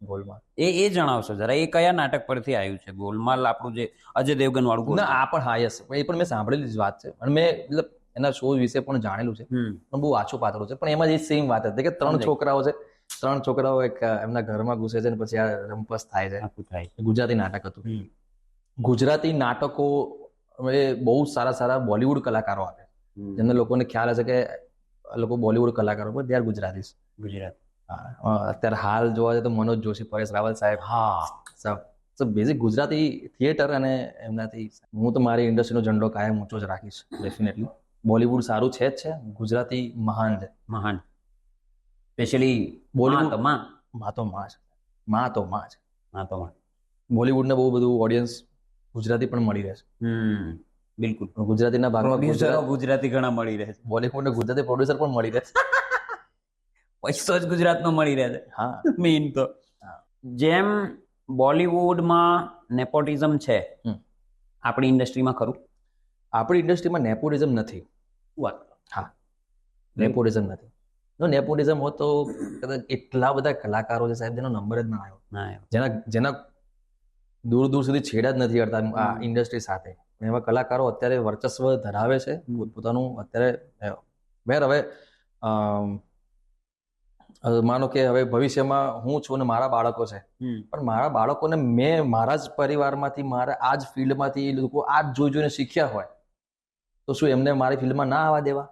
ગોલમાલ એ જણાવશો જરા, એ કયા નાટક પરથી આવ્યું છે? ગોલમાલ આપણું જે અજય દેવગન વાળું? ના, આ પણ હા, યસ, એ પણ મેં સાંભળેલી જ વાત છે, અને મેં મતલબ એના શો વિશે પણ જાણેલું છે, પણ બહુ આછું પાતળું છે. પણ એમાં જે સેમ વાત હતી કે ત્રણ છોકરાઓ એક એમના ઘરમાં ઘૂસે છે, ને પછી આ રંપસ થાય છે. ગુજરાતી નાટક હતું. ગુજરાતી નાટકો એ બહુ સારા બોલિવૂડ કલાકારો આવે, જેમને લોકોને ખ્યાલ હશે કે લોકો બોલિવૂડ કલાકારો પણ દે આર ગુજરાતી. અત્યારે હાલ જોવા જાય તો મનોજ જોશી, પરેશ રાવલ સાહેબ, બેઝિક ગુજરાતી થિયેટર, અને એમનાથી હું તો મારી ઇન્ડસ્ટ્રીનો ઝંડો કાયમ ઊંચો જ રાખીશ. ડેફિનેટલી બોલિવૂડ સારું છે જ છે, ગુજરાતી મહાન છે, મહાન. સ્પેશિયલી બોલિવૂડ બોલિવૂડને બહુ બધું ઓડિયન્સ ગુજરાતી પણ મળી રહે છે. બિલકુલ, ગુજરાતીના ભાગમાં ગુજરાતી ઘણા મળી રહે છે. બોલિવૂડને ગુજરાતી પ્રોડ્યુસર પણ મળી રહે છે. પૈસો જ ગુજરાતનો મળી રહે છે. હા, મેઇન તો જેમ બોલિવૂડમાં નેપોટિઝમ છે, આપણી ઇન્ડસ્ટ્રીમાં ખરું? આપણી ઇન્ડસ્ટ્રીમાં નેપોટિઝમ નથી. વાત. હા, નેપોટિઝમ નથી. જો નેપોટિઝમ હોત તો કદાચ એટલા બધા કલાકારો છે સાહેબ જેનો નંબર જ ના આવ્યો, જેના દૂર દૂર સુધી છેડા જ નથી કરતા આ ઇન્ડસ્ટ્રી સાથે. એવા કલાકારો અત્યારે વર્ચસ્વ ધરાવે છે પોતાનું. અત્યારે હવે માનો કે હવે ભવિષ્યમાં હું છું ને મારા બાળકો છે, પણ મારા બાળકોને મેં મારા જ પરિવારમાંથી મારા આ જ ફિલ્ડમાંથી એ લોકો આ જ જોઈને શીખ્યા હોય તો શું એમને મારી ફિલ્ડમાં ના આવવા દેવા?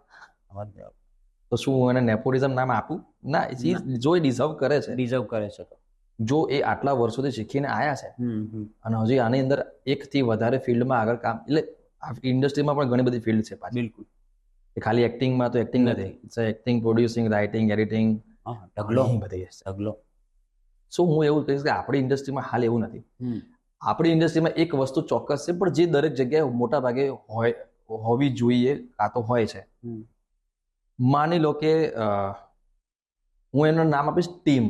તો શું હું એને નેપોટિઝમ નામ આપું? ના, જો એ ડિઝર્વ કરે છે તો જો એ આટલા વર્ષોથી શીખીને આયા છે અને હજી આની અંદર એકથી વધારે ફિલ્ડમાં આગળ કામ, એટલે આ ઇન્ડસ્ટ્રીમાં પણ ઘણી બધી ફિલ્ડ છે પાછી. બિલકુલ. ખાલી એક્ટિંગમાં તો એક્ટિંગ નથી, એક્ટિંગ, પ્રોડ્યુસિંગ, રાઇટિંગ, એડિટિંગ, બધી. શું હું એવું કહીશ કે આપણી ઇન્ડસ્ટ્રીમાં હાલ એવું નથી. આપણી ઇન્ડસ્ટ્રીમાં એક વસ્તુ ચોક્કસ છે પણ જે દરેક જગ્યાએ મોટા ભાગે હોવી જોઈએ કાં તો હોય છે. માની લો કે હું એનું નામ આપીશ ટીમ.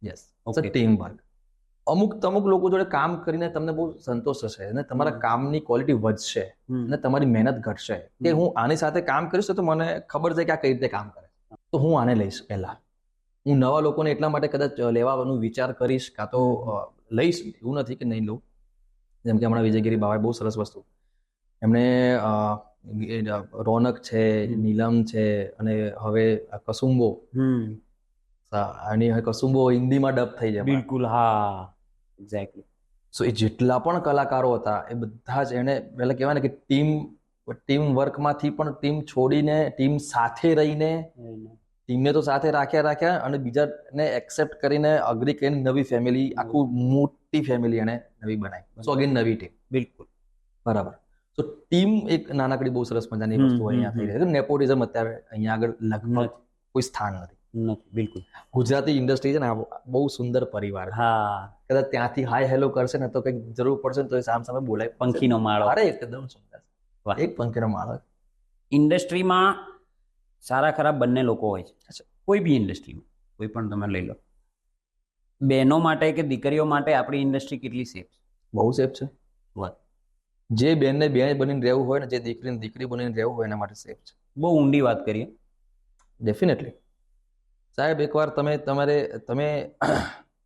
Yes, team work. અમુક લોકો જોડે કામ કરીને તમને બહુ સંતોષ થશે અને તમારા કામની ક્વોલિટી વધશે અને તમારી મહેનત ઘટશે કે હું આની સાથે કામ કરીશ તો મને ખબર છે કે આ કઈ રીતે કામ કરે, તો હું આને લઈશ. પહેલા હું નવા લોકોને એટલા માટે કદાચ લેવાનું વિચાર કરીશ કાં તો લઈશ, એવું નથી કે નહીં લઉં. જેમ કે હમણાં વિજયગીરી બાવાએ બહુ સરસ વસ્તુ, એમણે રોનક છે, નીલમ છે અને હવે કસુંબો, અને કસુંબો હિન્દીમાં ડબ થઈ જાય. બિલકુલ, હા, એક્ઝેક્ટલી. સો એ જેટલા પણ કલાકારો હતા એ બધા જ એને પહેલા કહેવાય ને કે ટીમ વર્કમાંથી પણ ટીમ છોડીને ટીમ સાથે રહીને ટીમને તો સાથે રાખ્યા અને બીજાને એક્સેપ્ટ કરીને અગ્રી કરીને નવી ફેમિલી, આખું મોટી ફેમિલી એને નવી બનાવી. સો અગેન નવી ટીમ. બિલકુલ, બરાબર. તો ટીમ એક નાનકડી બહુ સરસ મજાની વસ્તુ અહીંયા થઈ રહી છે. નેપોટિઝમ અત્યારે અહીંયા આગળ લગભગ કોઈ સ્થાન નથી. બિલકુલ. ગુજરાતી ઇન્ડસ્ટ્રી છે ને બહુ સુંદર પરિવાર. હા, કદાચ ત્યાંથી હાય હેલો કરશે ને તો કંઈક જરૂર પડશે ને તો સામ સામે બોલાય. પંખીનો માળો. અરે એકદમ સુંદર, એક પંખીનો માળો. ઇન્ડસ્ટ્રીમાં સારા ખરાબ બંને લોકો હોય છે, કોઈ બી ઇન્ડસ્ટ્રીમાં, કોઈ પણ તમે લઈ લો. બહેનો માટે કે દીકરીઓ માટે આપણી ઇન્ડસ્ટ્રી કેટલી સેફ છે? બહુ સેફ છે. જે બેનને બેન બનીને રહેવું હોય ને જે દીકરીને દીકરી બનીને રહેવું હોય એના માટે સેફ છે. બહુ ઊંડી વાત કરીએ. ડેફિનેટલી સાહેબ, એકવાર તમે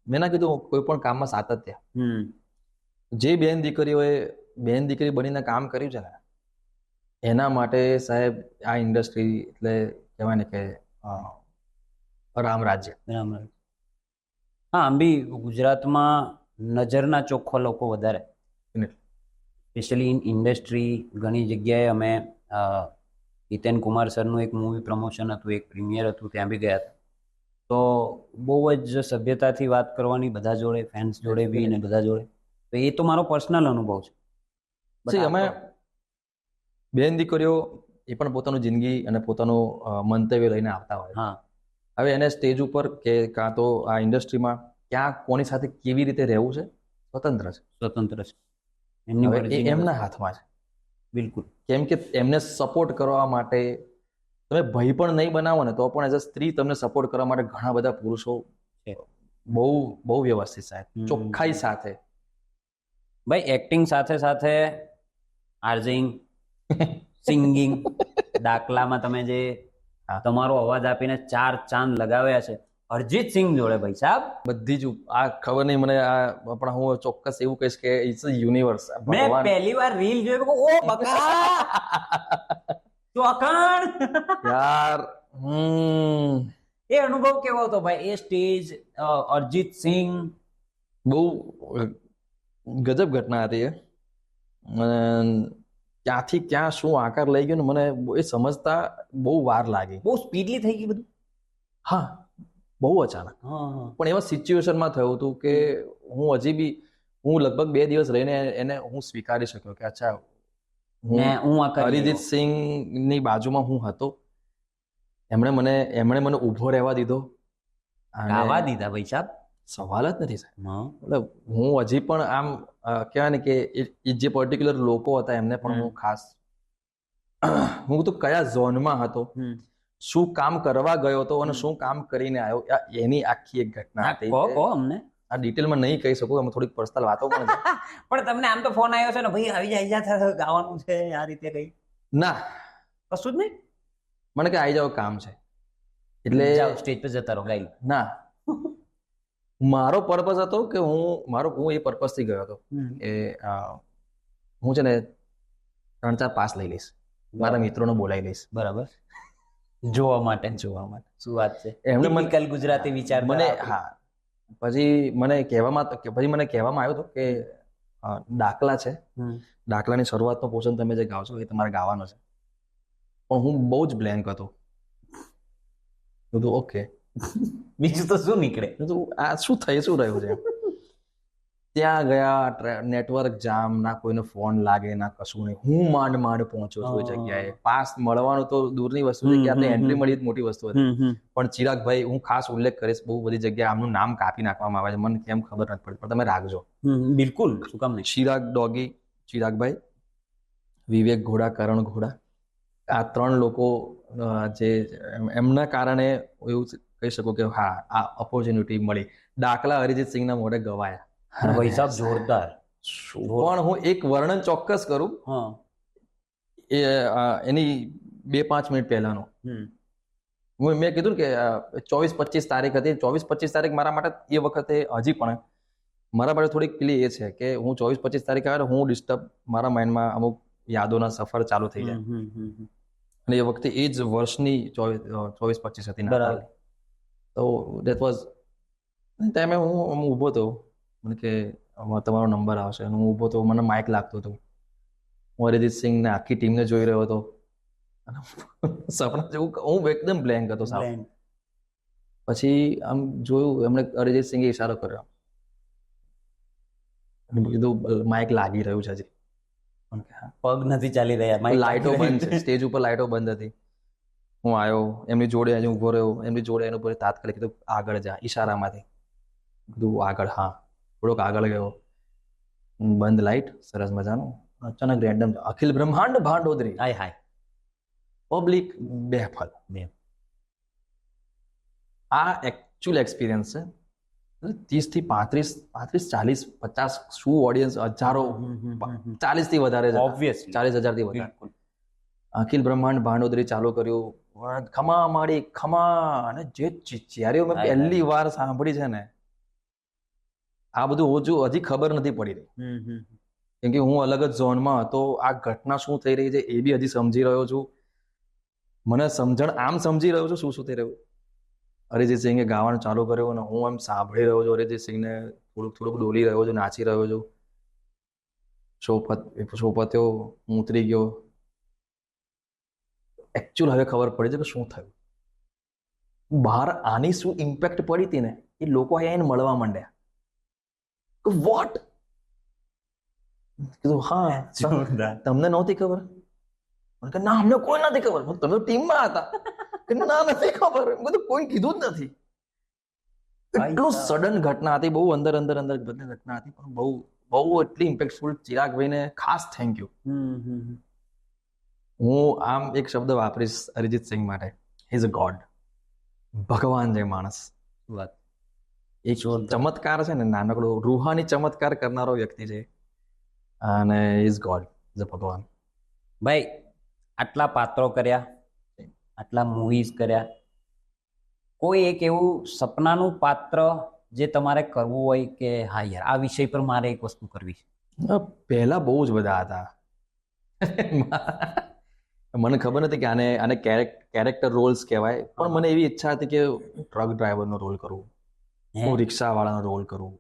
મેં ના કીધું કોઈ પણ કામમાં સાતત્ય. જે બેન દીકરી બનીને કામ કર્યું છે ને એના માટે સાહેબ આ ઇન્ડસ્ટ્રી એટલે કહેવાય ને કે રામ રાજ્ય. હા, આમ બી ગુજરાતમાં નજરના ચોખ્ખા લોકો વધારે, સ્પેશિયલી ઇન ઇન્ડસ્ટ્રી. ઘણી જગ્યાએ અમે હિતેન કુમાર સરનું એક મૂવી પ્રમોશન હતું, એક પ્રીમિયર હતું, ત્યાં બી ગયા હતા. તો બહુ જ સભ્યતાથી વાત કરવાની બધા જોડે, ફેન્સ જોડે બી ને બધા જોડે. તો એ તો મારો પર્સનલ અનુભવ છે. અમે બેન દીકરીઓ એ પણ પોતાનું જિંદગી અને પોતાનું મંતવ્ય લઈને આવતા હોય. હા, હવે એને સ્ટેજ ઉપર કે કાં તો આ ઇન્ડસ્ટ્રીમાં ક્યાં કોની સાથે કેવી રીતે રહેવું છે સ્વતંત્ર છે. એમના હાથમાં છે. બિલકુલ. કેમ કે એમને સપોર્ટ કરવા માટે તમે ભય પણ નહીં બનાવો ને તો પણ એઝ અ સ્ત્રી તમને સપોર્ટ કરવા માટે ઘણા બધા પુરુષો છે. બહુ વ્યવસ્થિત સાહેબ, ચોખ્ખાઈ સાથે. ભાઈ એક્ટિંગ સાથે સાથે આર્જિંગ, સિંગિંગ, દાખલામાં તમે જે તમારો અવાજ આપીને 4 ચાંદ લગાવ્યા છે અરિજીત સિંહ જોડે, ભાઈ સાહેબ બધી જ આ ખબર નહીં મને, આ પણ હું ચોક્કસ એવું કહીશ કે ઇટ્સ અ યુનિવર્સ. મેં પહેલી વાર રીલ જોઈ, ઓ બકા ચોકણ યાર. એ અનુભવ કેવો હતો ભાઈ? એ સ્ટેજ, અરિજીત સિંહ, બહુ ગજબ ઘટના હતી એ. ક્યાંથી ક્યાં શું આકાર લઈ ગયો ને મને એ સમજતા બહુ વાર લાગી. બહુ સ્પીડલી થઈ ગયું બધું. હા, બહુ અચાનક. પણ એવા સિચ્યુએશનમાં થયું હતું કે હું લગભગ 2 દિવસ રહીને એને હું સ્વીકારી શક્યો કે અચ્છા હું અરિજીત સિંહની બાજુમાં હું હતો. એમણે મને ઊભો રહેવા દીધો. ગાવા દીધા ભાઈ સાહેબ, સવાલ જ નથી સાહેબ. મતલબ હું હજી પણ આમ કહેવાય ને કે એ જે પર્ટિક્યુલર લોકો હતા એમને પણ હું ખાસ, હું તો કયા ઝોનમાં હતો, શું કામ કરવા ગયો હતો અને શું કામ કરીને આવ્યો, એની આખી એક ઘટના હતી. અમને આ ડિટેલમાં નહીં કહી શકું, અમે થોડીક પર્સનલ વાતો પણ છે. પણ તમને આમ તો ફોન આવ્યો છે ને, ભાઈ આવી જાય ગાવાનું છે આ રીતે કઈ? ના, કશું જ નહીં. મને કે આવી જાવ કામ છે. એટલે સ્ટેજ પર જતા રહો ગાઈ. ના, મારો પર્પઝ હતો કે હું એ પર્પઝ થી ગયો હતો કે હું છે ને 3-4 પાસ લઈ લઈશ, મારા મિત્રોને બોલાવી લઈશ. બરાબર. જોવા માટે. શું વાત છે. ટિપિકલ ગુજરાતી વિચાર. મને પછી મને કહેવામાં આવ્યું હતું કે દાખલા છે, દાખલાની શરૂઆતનો પોર્શન તમે જે ગાઓ છો એ તમારે ગાવાનો છે. પણ હું બહુ જ બ્લેન્ક હતો. બધું ઓકે, બીજું તો શું નીકળે, આ શું રહ્યું છે. ત્યાં ગયા, નેટવર્ક જામ, ના કોઈનો ફોન લાગે ના કશું નહીં. હું માંડ પહોંચ્યો છું એ જગ્યાએ. પાસ મળવાનું તો દૂરની વસ્તુ છે કે આપણે એન્ટ્રી મળી જ મોટી વસ્તુ હતી. પણ ચિરાગભાઈ, હું ખાસ ઉલ્લેખ કરીશ, બહુ બધી જગ્યાએ આમનું નામ કાપી નાખવામાં આવે છે, મને કેમ ખબર નથી પડતી, પણ તમે રાખજો. બિલકુલ, શું કામ નહીં. ચિરાગ ડોગી, ચિરાગભાઈ, વિવેક ઘોડા, કરણ ઘોડા, આ 3 લોકો જે એમના કારણે એવું કહી શકો કે હા, આ ઓપોર્ચ્યુનિટી મળી. દાખલા અરિજીત સિંહના મોઢે ગવાયા. ભાઈ સાહેબ જોરદાર. પણ હું એક વર્ણન ચોક્કસ કરું, એની 2-5 મિનિટ પહેલાનો. મેં કીધું કે 24-25 તારીખ હતી. 24-25 તારીખ મારા માટે એ વખતે હજી પણ મારા માટે થોડીક પેલી એ છે કે હું 24-25 તારીખ આવે હું ડિસ્ટર્બ, મારા માઇન્ડમાં અમુક યાદોના સફર ચાલુ થઈ જાય. અને એ વખતે એ જ વર્ષની 24-25 હતી. તો દેટ વોઝ ટાઈમે હું ઊભો હતો, મને કે તમારો નંબર આવશે. હું ઊભો હતો, મને માઇક લાગતો હતો. હું અરિજીત સિંહને આખી ટીમને જોઈ રહ્યો હતો. સપના જેવું, હું એકદમ બ્લેન્ક હતો સાવ. પછી આમ જોયું, એમણે અરિજીત સિંહે ઈશારો કર્યો, કીધું માઇક લાગી રહ્યું છે હજી. પગ નથી ચાલી રહ્યા, લાઇટો બંધ છે, સ્ટેજ ઉપર લાઇટો બંધ હતી. હું આવ્યો, એમની જોડે ઉભો રહ્યો, એમની જોડે એનું પર તાત્કાલિક કીધું આગળ જા, ઈશારામાંથી. કીધું આગળ, હા. થોડોક આગળ ગયો, બંધ લાઇટ, સરસ મજાનું. અચાનક રેન્ડમ અખિલ બ્રહ્માંડ ભાંડોદરી, હાય પબ્લિક બેફલ. આ એકચ્યુઅલ એક્સપિરિયન્સ છે. 30 થી 35, 40, 50 શું ઓડિયન્સ, હજારો, 40 થી વધારે, 40,000 થી વધારે. અખિલ બ્રહ્માંડ ભાંડોદરી ચાલુ કર્યું, ખમા માડી ખમા, અને જે ચિચિયારીઓ મેં પહેલી વાર સાંભળી છે ને, આ બધું હજી ખબર નથી પડી રહી. કેમ કે હું અલગ જ ઝોનમાં હતો. આ ઘટના શું થઈ રહી છે એ બી હજી સમજી રહ્યો છું. મને આમ સમજી રહ્યો છું શું થઈ રહ્યું. અરિજીત સિંહે ગાવાનું ચાલુ કર્યું અને હું એમ સાંભળી રહ્યો છું. અરિજીત સિંહને થોડુંક ડોલી રહ્યો છું, નાચી રહ્યો છું. શો પત્યો, હું ઉતરી ગયો. એકચ્યુઅલ હવે ખબર પડી છે કે શું થયું. બહાર આની શું ઇમ્પેક્ટ પડી હતી ને, એ લોકો અહીંયા મળવા માંડ્યા. વોટ? કીધું હા, તમને નહોતી ખબર? ના, અમને કોઈ નથી ખબર. તમે ટીમમાં હતા? ના, નથી ખબર. બધું કોઈ કીધું જ નથી. એટલું સડન ઘટના હતી, બહુ અંદર બધી ઘટના હતી, પણ બહુ એટલી ઇમ્પેક્ટફુલ. ચિરાગભાઈને ખાસ થેન્ક યુ. હું આમ એક શબ્દ વાપરીશ અરિજીત સિંહ માટે, હી ઇઝ અ ગોડ. ભગવાન જે માણસ, વાત એક ચમત્કાર છે ને, નાનકડો રૂહાની ચમત્કાર કરનારો વ્યક્તિ છે, અને ઇઝ ગોડ, ઇઝ અ ભગવાન. ભાઈ, આટલા પાત્રો કર્યા, આટલા મૂવીઝ કર્યા, કોઈ એક એવું સપનાનું પાત્ર જે તમારે કરવું હોય કે હા યાર આ વિષય પર મારે એક વસ્તુ કરવી છે? પહેલા બહુ જ બધા હતા. મને ખબર નથી કે આને કેરેક્ટર રોલ્સ કહેવાય, પણ મને એવી ઈચ્છા હતી કે હું ટ્રક ડ્રાઈવરનો રોલ કરું, હું રિક્ષાવાળાનો રોલ કરું,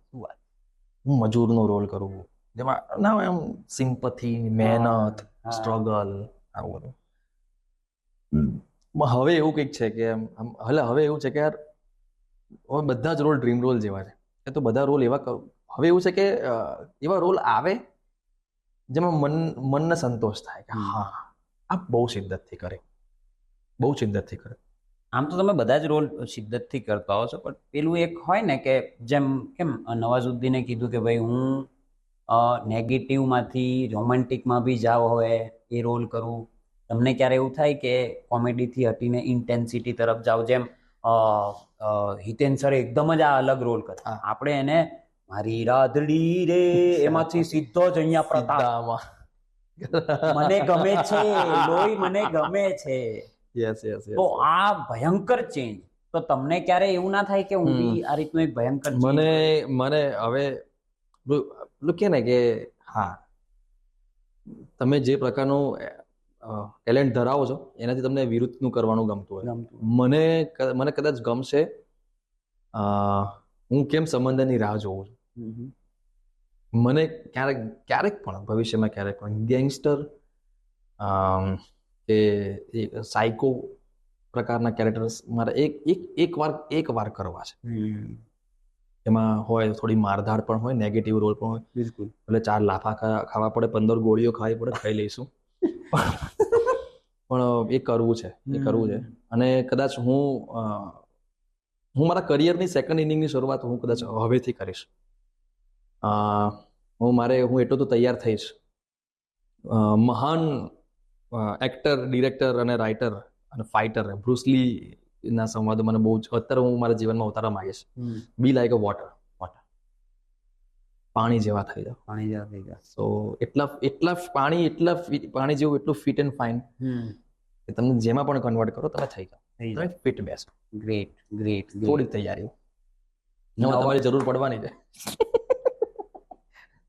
હું મજૂરનો રોલ કરું, જેમાં ના એમ સિમ્પથી, મહેનત, સ્ટ્રગલ, આવું બધું. હવે એવું કંઈક છે કે હવે એવું છે કે યાર હવે બધા જ રોલ ડ્રીમ રોલ જેવા છે. એ તો બધા રોલ એવા કરું. હવે એવું છે કે એવા રોલ આવે જેમાં મનને સંતોષ થાય કે હા આ બહુ શિદ્દતથી કરે. આમ તો તમે બધા જ રોલ શિદ્દતથી કરતા હો છો, પણ પેલું એક હોય ને કે જેમ કેમ નવાઝુદ્દીને કીધું કે ભાઈ હું નેગેટિવમાંથી રોમેન્ટિકમાં બી જાવ હોય એ રોલ કરું. તમને ક્યારે એવું થાય કે કોમેડીથી હટીને ઇન્ટેન્સિટી તરફ જાઓ? જેમ હિતેન સર એકદમ જ આ અલગ રોલ કરતા, આપણે એને મારી રાધડી રે એમાંથી સીધો જ અહીંયા પ્રતાપ મને ગમે છે, લોહી મને ગમે છે. તો આ ભયંકર ચેન્જ. તો તમને ક્યારે એવું ના થાય કે હું બી આ રીતનું એક ભયંકર મને હવે કે ને કે હા, તમે જે પ્રકારનું ટેલેન્ટ ધરાવો છો એનાથી તમને વિરુદ્ધનું કરવાનું ગમતું હોય. મને કદાચ ગમશે હું કેમ સંબંધની રાહ જોઉં છું. મને ક્યારેક પણ ભવિષ્યમાં ક્યારેક પણ ગેંગસ્ટર કે સાયકો પ્રકારના કેરેક્ટર્સ મારે એક વાર કરવા છે. એમાં હોય થોડી મારધાડ પણ હોય, નેગેટિવ રોલ પણ હોય. બિલકુલ. એટલે 4 લાફા ખાવા પડે, 15 ગોળીઓ ખાવી પડે, ખાઈ લઈશું. પણ એ કરવું છે. અને કદાચ હું મારા કરિયરની સેકન્ડ ઇનિંગની શરૂઆત હું કદાચ હવેથી કરીશ. હું એટલો તો તૈયાર થઈશ. મહાન એક્ટર, ડિરેક્ટર અને રાઇટર અને ફાઇટર બ્રુસ લી ના સંવાદો મને બહુ જ અત્યારે હું મારા જીવનમાં ઉતારવા માંગીશ. બી લાઈક અ વોટર, પાણી જેવા થઈ જાવ. સો એટલા પાણી જેવું એટલું ફિટ એન્ડ ફાઇન કે તમને જેમાં પણ કન્વર્ટ કરો તમે થઈ જાઓ. Fit best. ગ્રેટ. થોડી તૈયારી તમારી જરૂર પડવાની છે.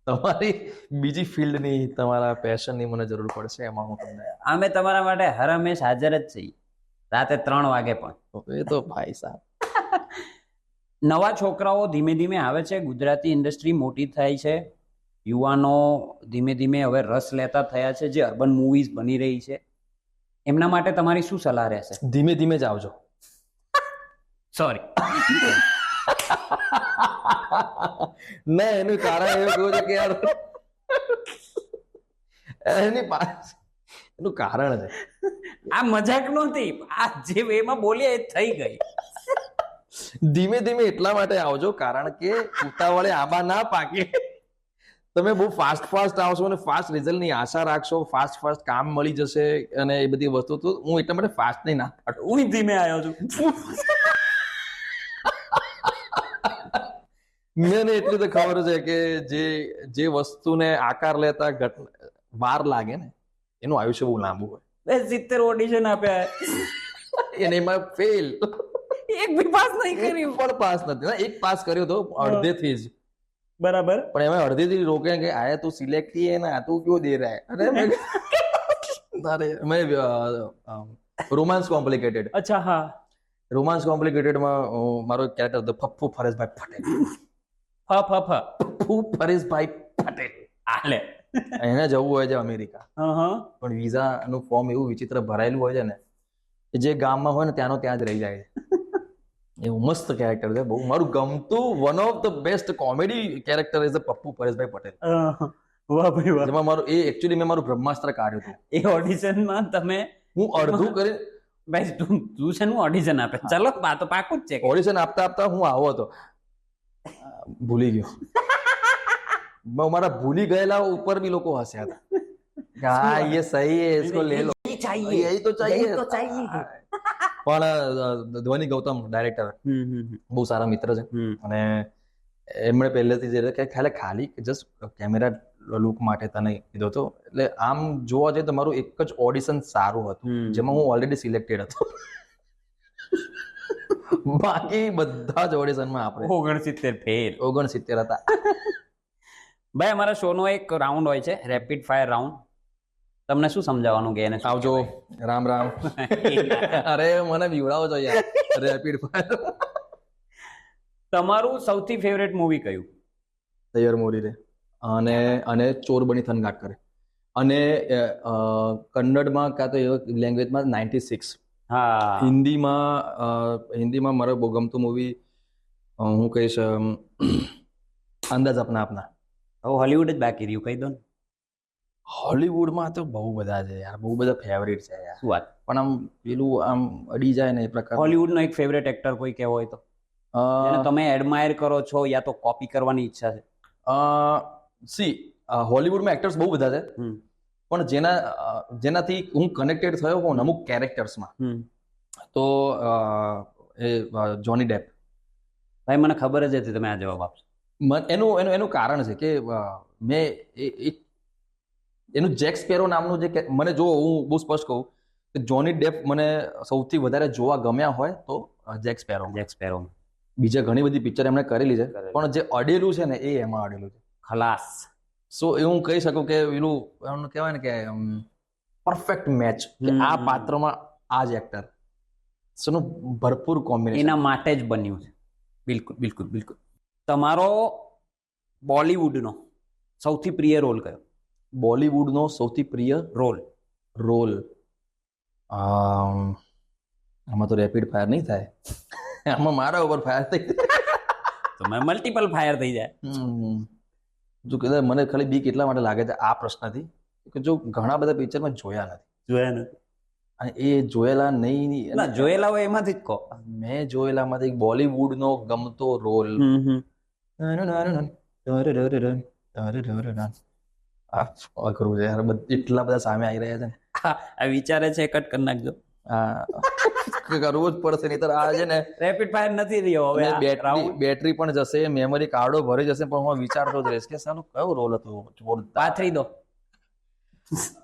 તમારી બીજી ફિલ્ડની, તમારા પેશનની મને જરૂર પડશે. એમાં હું તમને અમે તમારા માટે હર હંમેશ હાજર જ છીએ, રાતે 3 વાગે પણ. એ તો ભાઈ સાહેબ, નવા છોકરાઓ ધીમે ધીમે આવે છે, ગુજરાતી ઇન્ડસ્ટ્રી મોટી થાય છે, યુવાનો ધીમે ધીમે હવે રસ લેતા થયા છે, જે અર્બન મૂવીઝ બની રહી છે, એમના માટે તમારી શું સલાહ રહેશે? ધીમે ધીમે જ આવજો. સોરી. ના, એનું કારણ એવું કહું છે કે યાર એનું કારણ છે. આ મજાક નહોતી, આ જે વેમાં બોલ્યા એ થઈ ગઈ. ધીમે ધીમે એટલા માટે આવજો કારણ કે ઉતાવળે આંબા ના પાકે. તમે બહુ ફાસ્ટ આવશો અને ફાસ્ટ રિઝલ્ટની આશા રાખશો, ફાસ્ટ કામ મળી જશે અને એ બધી વસ્તુ, તો હું એટલા માટે ફાસ્ટ નહીં ના પાડું. હું ધીમે આવ્યો છું. મને એટલું તો ખબર છે કે જે વસ્તુને આકાર લેતા વાર લાગે ને એનું આયુષ્ય બહુ લાંબુ હોય. 70 ઓડિશન આપ્યા એને એમાં ફેલ, એક બી પાસ નહીં કર્યું. પણ પાસ નથી. એક પાસ કર્યો તો અડધેથી જ. બરાબર. પણ એમાં અડધેથી રોકે કે આયા તું સિલેક્ટ કિए ना, तू क्यों दे रहा है? अरे मैं रोमांस कॉम्प्लिकेटेड. અચ્છા, હા. રોમાન્સ કોમ્પ્લિકેટેડમાં મારો કેરેક્ટર હતો પપ્પુ ફરેશભાઈ પટેલ. પપ્પુ ફરેશભાઈ પટેલ. આલે એને જવું હોય છે અમેરિકા, પણ વિઝાનું ફોર્મ એવું વિચિત્ર ભરાયેલું હોય છે ને, જે ગામમાં હોય ને ત્યાંનો ત્યાં જ રહી જાય છે. એવું મસ્ત કેરેક્ટર છે, બહુ મારું ગમતું one of the best comedy character is Pappu Pareshbhai Patel. વાહ ભાઈ વાહ. જેમાં મારું એકચ્યુઅલી મેં મારું બ્રહ્માસ્ત્ર કાઢ્યું હતું. એ ઓડિશનમાં તમે હું અડધું કરી ભાઈ તું છે ને ઓડિશન આપે. ચલો આ તો પાકું જ છે. ઓડિશન આપતા હું આવો હતો, ભૂલી ગયો. મારા ભૂલી ગયેલા ઉપર બી લોકો હસ્યા હતા. હા ये सही है, इसको ले लो, यही तो चाहिए. પણ ધ્વની ગૌતમ ડાયરેક્ટર બહુ સારા મિત્ર છે અને એમણે પહેલેથી જ ખાલી જસ્ટ કેમેરા લુક માટે તને કીધો હતો. એટલે આમ જોવા જઈએ તો મારું એક જ ઓડિશન સારું હતું, જેમાં હું ઓલરેડી સિલેક્ટેડ હતો. બાકી બધા જ ઓડિશનમાં આપણે 69 ફેલ. 69 હતા. ભાઈ અમારા શો નો એક રાઉન્ડ હોય છે, રેપિડ ફાયર રાઉન્ડ. તમને શું સમજાવવાનું કે એને? આવજો, રામ રામ. અરે મને બીવડાવો છો યાર. Rapid fire. તમારું સૌથી ફેવરેટ મૂવી કયું? તૈયાર મોરી રે અને ચોર બની થનગાટ કરે. અને કન્નડમાં કાં તો એ લેંગ્વેજમાં 96. હા. હિન્દીમાં મારો બહુ ગમતું મૂવી હું કહીશ અંદાજ અપના અપના. હવે હોલિવૂડ જ બાકી રહ્યું, કહી દો ને. હોલિવૂડમાં તો બહુ બધા છે યાર, બહુ બધા ફેવરિટ છે યાર. શું વાત. પણ આમ પેલું આમ અડી જાય ને એ પ્રકાર. હોલિવૂડનો એક ફેવરેટ એક્ટર કોઈ કહેવો હોય તો, જેને તમે એડમાયર કરો છો યા તો કોપી કરવાની ઈચ્છા છે? હોલિવૂડમાં એક્ટર્સ બહુ બધા છે, પણ જેનાથી હું કનેક્ટેડ થયો હોઉં અમુક કેરેક્ટર્સમાં, તો એ જોની ડેપ. ભાઈ મને ખબર જ હતી તમે આ જવાબ આપશો. એનું કારણ છે કે મેં એનું જેક સ્પેરો નામનું જે મને જો હું બહુ સ્પષ્ટ કહું કે જોની ડેપ મને સૌથી વધારે જોવા ગમ્યા હોય તો જેક સ્પેરો. Jack sparrow. બીજા ઘણી બધી પિક્ચર એમણે કરેલી છે, પણ જે અડેલું છે ને એ એમાં અડેલું છે. ખલાસ. સો એવું કહી શકું કે પેલું એનું કહેવાય ને કે પરફેક્ટ મેચ, કે આ પાત્રમાં આ જ એક્ટર નું ભરપૂર કોમ્બિનેશન એના માટે જ બન્યું છે. બિલકુલ બિલકુલ બિલકુલ. તમારો બોલિવૂડનો સૌથી પ્રિય રોલ કયો? બોલિવૂડનો સૌથી પ્રિય રોલ આમાં તો રેપિડ ફાયર નહીં થાય. આમાં મારા ઉપર ફાયર થઈ તો મેં મલ્ટિપલ ફાયર થઈ જાય. જો કદાચ મને ખાલી બીક એટલા માટે લાગે છે આ પ્રશ્નથી કે જો ઘણા બધા પિક્ચરમાં જોયા નથી અને એ જોયેલા નહીં, જોયેલા હોય એમાંથી જ કહો. મેં જોયેલામાંથી બોલિવૂડનો ગમતો રોલ અઘરું છે યાર, એટલા બધા સામે આવી રહ્યા છે. આ વિચારે છે કટ કરી નાખજો. કરવું જ પડશે, નહીતર આ છે ને રેપિડ ફાયર નથી રહ્યો હવે. બેટરી પણ જશે, મેમરી કાર્ડો ભરી જશે, પણ હું વિચારતો જ રહીશ કે સાલું કયો રોલ હતો. પાથરી દો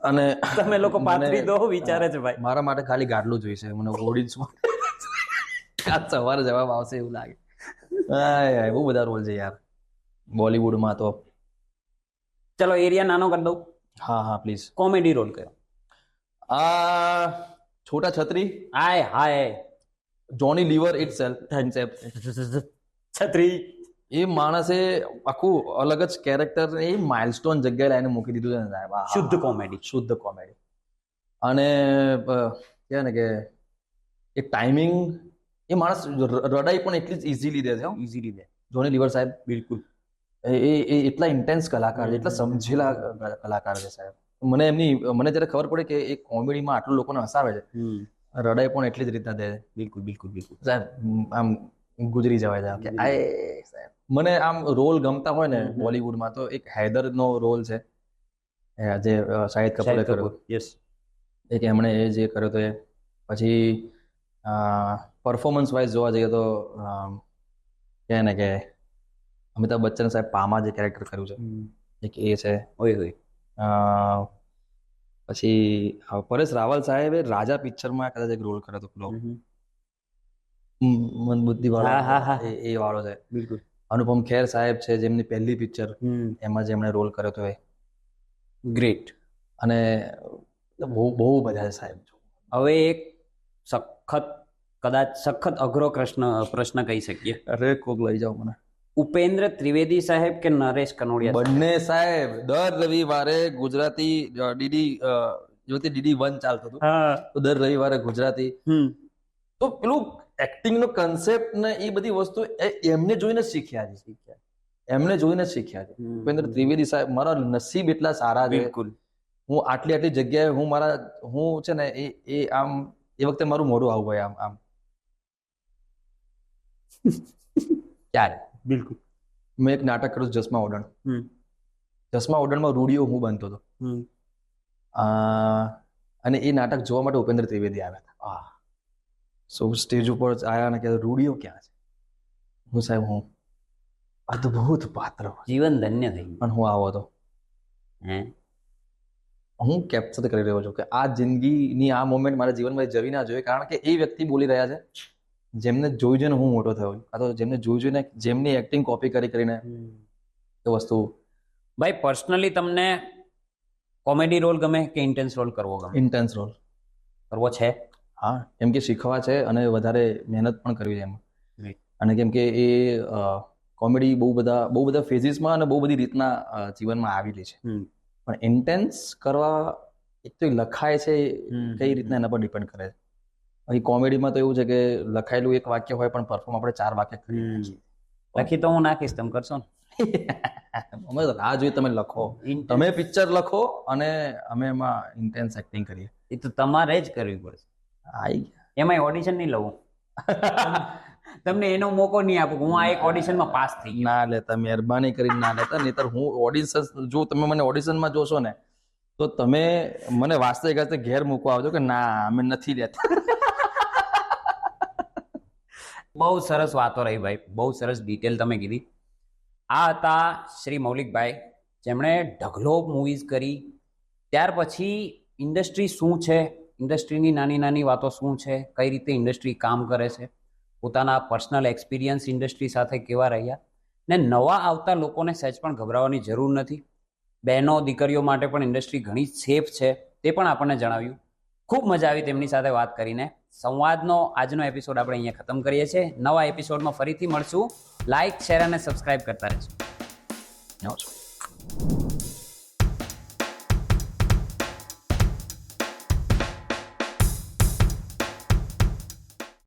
અને તમે લોકો પાથરી દો. વિચારે છે ભાઈ મારા માટે ખાલી ગાડલું જોઈશે, મને ઓડિયન્સ આજ સવારે જવાબ આવશે એવું લાગે. બહુ બધા રોલ છે યાર બોલિવૂડમાં તો. ચલો એરિયા નાનો કરી દઉં. હા પ્લીઝ. કોમેડી રોલ કયો? છોટા છત્રી. હાય જોની લીવર ઇટસેલ્ફ. છત્રી. એ માણસે આખું અલગ જ કેરેક્ટર એ માઇલસ્ટોન જગ્યાએ લાઈને મૂકી દીધું છે ને સાહેબ. શુદ્ધ કોમેડી. અને કહેવાય ને કે એ ટાઈમિંગ, એ માણસ રડાઈ પણ એટલી જ ઇઝીલી દે છે. ઇઝીલી દે જોની લીવર સાહેબ. બિલકુલ. એ એટલા ઇન્ટેન્સ કલાકાર છે, એટલા સમજેલા કલાકાર છે સાહેબ. મને જ્યારે ખબર પડે કે એ કોમેડીમાં આટલું લોકોને હસાવે છે, રડાઈ પણ એટલી જ રીતના દે. બિલકુલ સાહેબ આમ ગુજરી જવાય છે કે સાહેબ. મને આમ રોલ ગમતા હોય ને બોલિવૂડમાં તો એક હૈદરનો રોલ છે જે શાહિદ કપૂરે કર્યો. યસ. એક એમણે એ જે કર્યો તો એ. પછી પરફોર્મન્સ વાઇઝ જોવા જઈએ તો કહે ને કે અમિતાભ બચ્ચન સાહેબ પામા જે કેરેક્ટર કર્યું છે એક એ છે. પછી પરેશ રાવલ સાહેબે રાજા પિક્ચરમાં કદાચ એક રોલ કર્યો હતો, મંદબુદ્ધિ વાળો એ વાળો છે. બિલકુલ. અનુપમ ખેર સાહેબ છે જેમની પહેલી પિક્ચર, એમાં જે એમણે રોલ કર્યો હતો એ ગ્રેટ. અને બહુ બધા છે સાહેબ. હવે એક સખત અઘરો પ્રશ્ન કહી શકીએ. અરે કોક લઈ જાઓ મને. ઉપેન્દ્ર ત્રિવેદી સાહેબ કે નરેશ કનોડિયા? બંને સાહેબ. દર રવિવારે ગુજરાતી DD1 ચાલતું હતું, તો દર રવિવારે ગુજરાતી. તો પેલું એક્ટિંગ નો કન્સેપ્ટ ને એ બધી વસ્તુ એમને જોઈને શીખ્યા છે. ઉપેન્દ્ર ત્રિવેદી સાહેબ મારા નસીબ એટલા સારા છે. બિલકુલ. હું આટલી જગ્યાએ હું છે ને એ આમ એ વખતે મારું મોઢું આવું ભાઈ આમ ક્યારે. બિલકુલ. મેં એક નાટક કર્યું જસમા ઓડણ. જસમા ઓડણમાં રૂડિયો હું બનતો હતો, અને એ નાટક જોવા માટે ઉપેન્દ્ર ત્રિવેદી આવ્યા હતા. સો સ્ટેજ ઉપર આવ્યા ને કે રૂડિયો ક્યાં છે? હું સાહેબ હું અદ્ભુત પાત્ર, જીવન ધન્ય થઈ ગયું. પણ હું આવો હતો. હું કેપ્ચર કરી રહ્યો છું કે આ જિંદગીની આ મોમેન્ટ મારા જીવનમાં જવી ના જોઈએ, કારણ કે એ વ્યક્તિ બોલી રહ્યા છે જેમને જોઈ જોઈને હું મોટો થયો, આ તો જેમને જોઈ જોઈને જેમની એક્ટિંગ કોપી કરીને એ વસ્તુ. ભાઈ પર્સનલી તમને કોમેડી રોલ ગમે કે ઇન્ટેન્સ રોલ કરવો ગમે? ઇન્ટેન્સ રોલ કરવો છે. હા, કેમ કે શીખવા છે અને વધારે મહેનત પણ કરવી છે એમાં. અને કેમ કે એ કોમેડી બહુ બધા ફેઝિસમાં અને બહુ બધી રીતના જીવનમાં આવેલી છે, પણ ઇન્ટેન્સ કરવા એક તો લખાય છે કઈ રીતના એના પર ડિપેન્ડ કરે છે. અહીં કોમેડીમાં તો એવું છે કે લખાયેલું એક વાક્ય હોય પણ પરફોર્મ આપણે 4 વાક્ય કરીએ. લખી તો હું નાખીશ, તમે કરશો ને? અમે તો રાહ જોઈએ તમે લખો, તમે પિક્ચર લખો અને અમે એમાં ઇન્ટેન્સ એક્ટિંગ કરીએ. એ તો તમારે જ કરવી પડશે. એમાંય ઓડિશન નહીં લઉં, તમને એનો મોકો નહીં આપું. હું આ એક ઓડિશનમાં પાસ થઈ ગયો. ના લેતા, મહેરબાની કરીને ના લેતા, નહીતર હું ઓડિશન, જો તમે મને ઓડિશનમાં જોશો ને તો તમે મને વાસ્તે ઘેર મૂકવા આવજો કે ના અમે નથી લેતા. બહુ સરસ વાતો રહી ભાઈ, બહુ સરસ ડિટેલ તમે કીધી. આ હતા શ્રી મૌલિકભાઈ, જેમણે ઢગલો મૂવીઝ કરી. ત્યાર પછી ઇન્ડસ્ટ્રી શું છે, ઇન્ડસ્ટ્રીની નાની નાની વાતો શું છે, કઈ રીતે ઇન્ડસ્ટ્રી કામ કરે છે, પોતાના પર્સનલ એક્સપિરિયન્સ ઇન્ડસ્ટ્રી સાથે કેવા રહ્યા, ને નવા આવતા લોકોને સહેજ પણ ગભરાવાની જરૂર નથી. બહેનો દીકરીઓ માટે પણ ઇન્ડસ્ટ્રી ઘણી સેફ છે તે પણ આપણને જણાવ્યું. ખૂબ મજા આવી તેમની સાથે વાત કરીને. સંવાદનો આજનો એપિસોડ આપણે અહીંયા ખતમ કરીએ છીએ. નવા એપિસોડમાં ફરીથી મળશું. લાઇક, શેર અને સબસ્ક્રાઇબ કરતા રહેજો.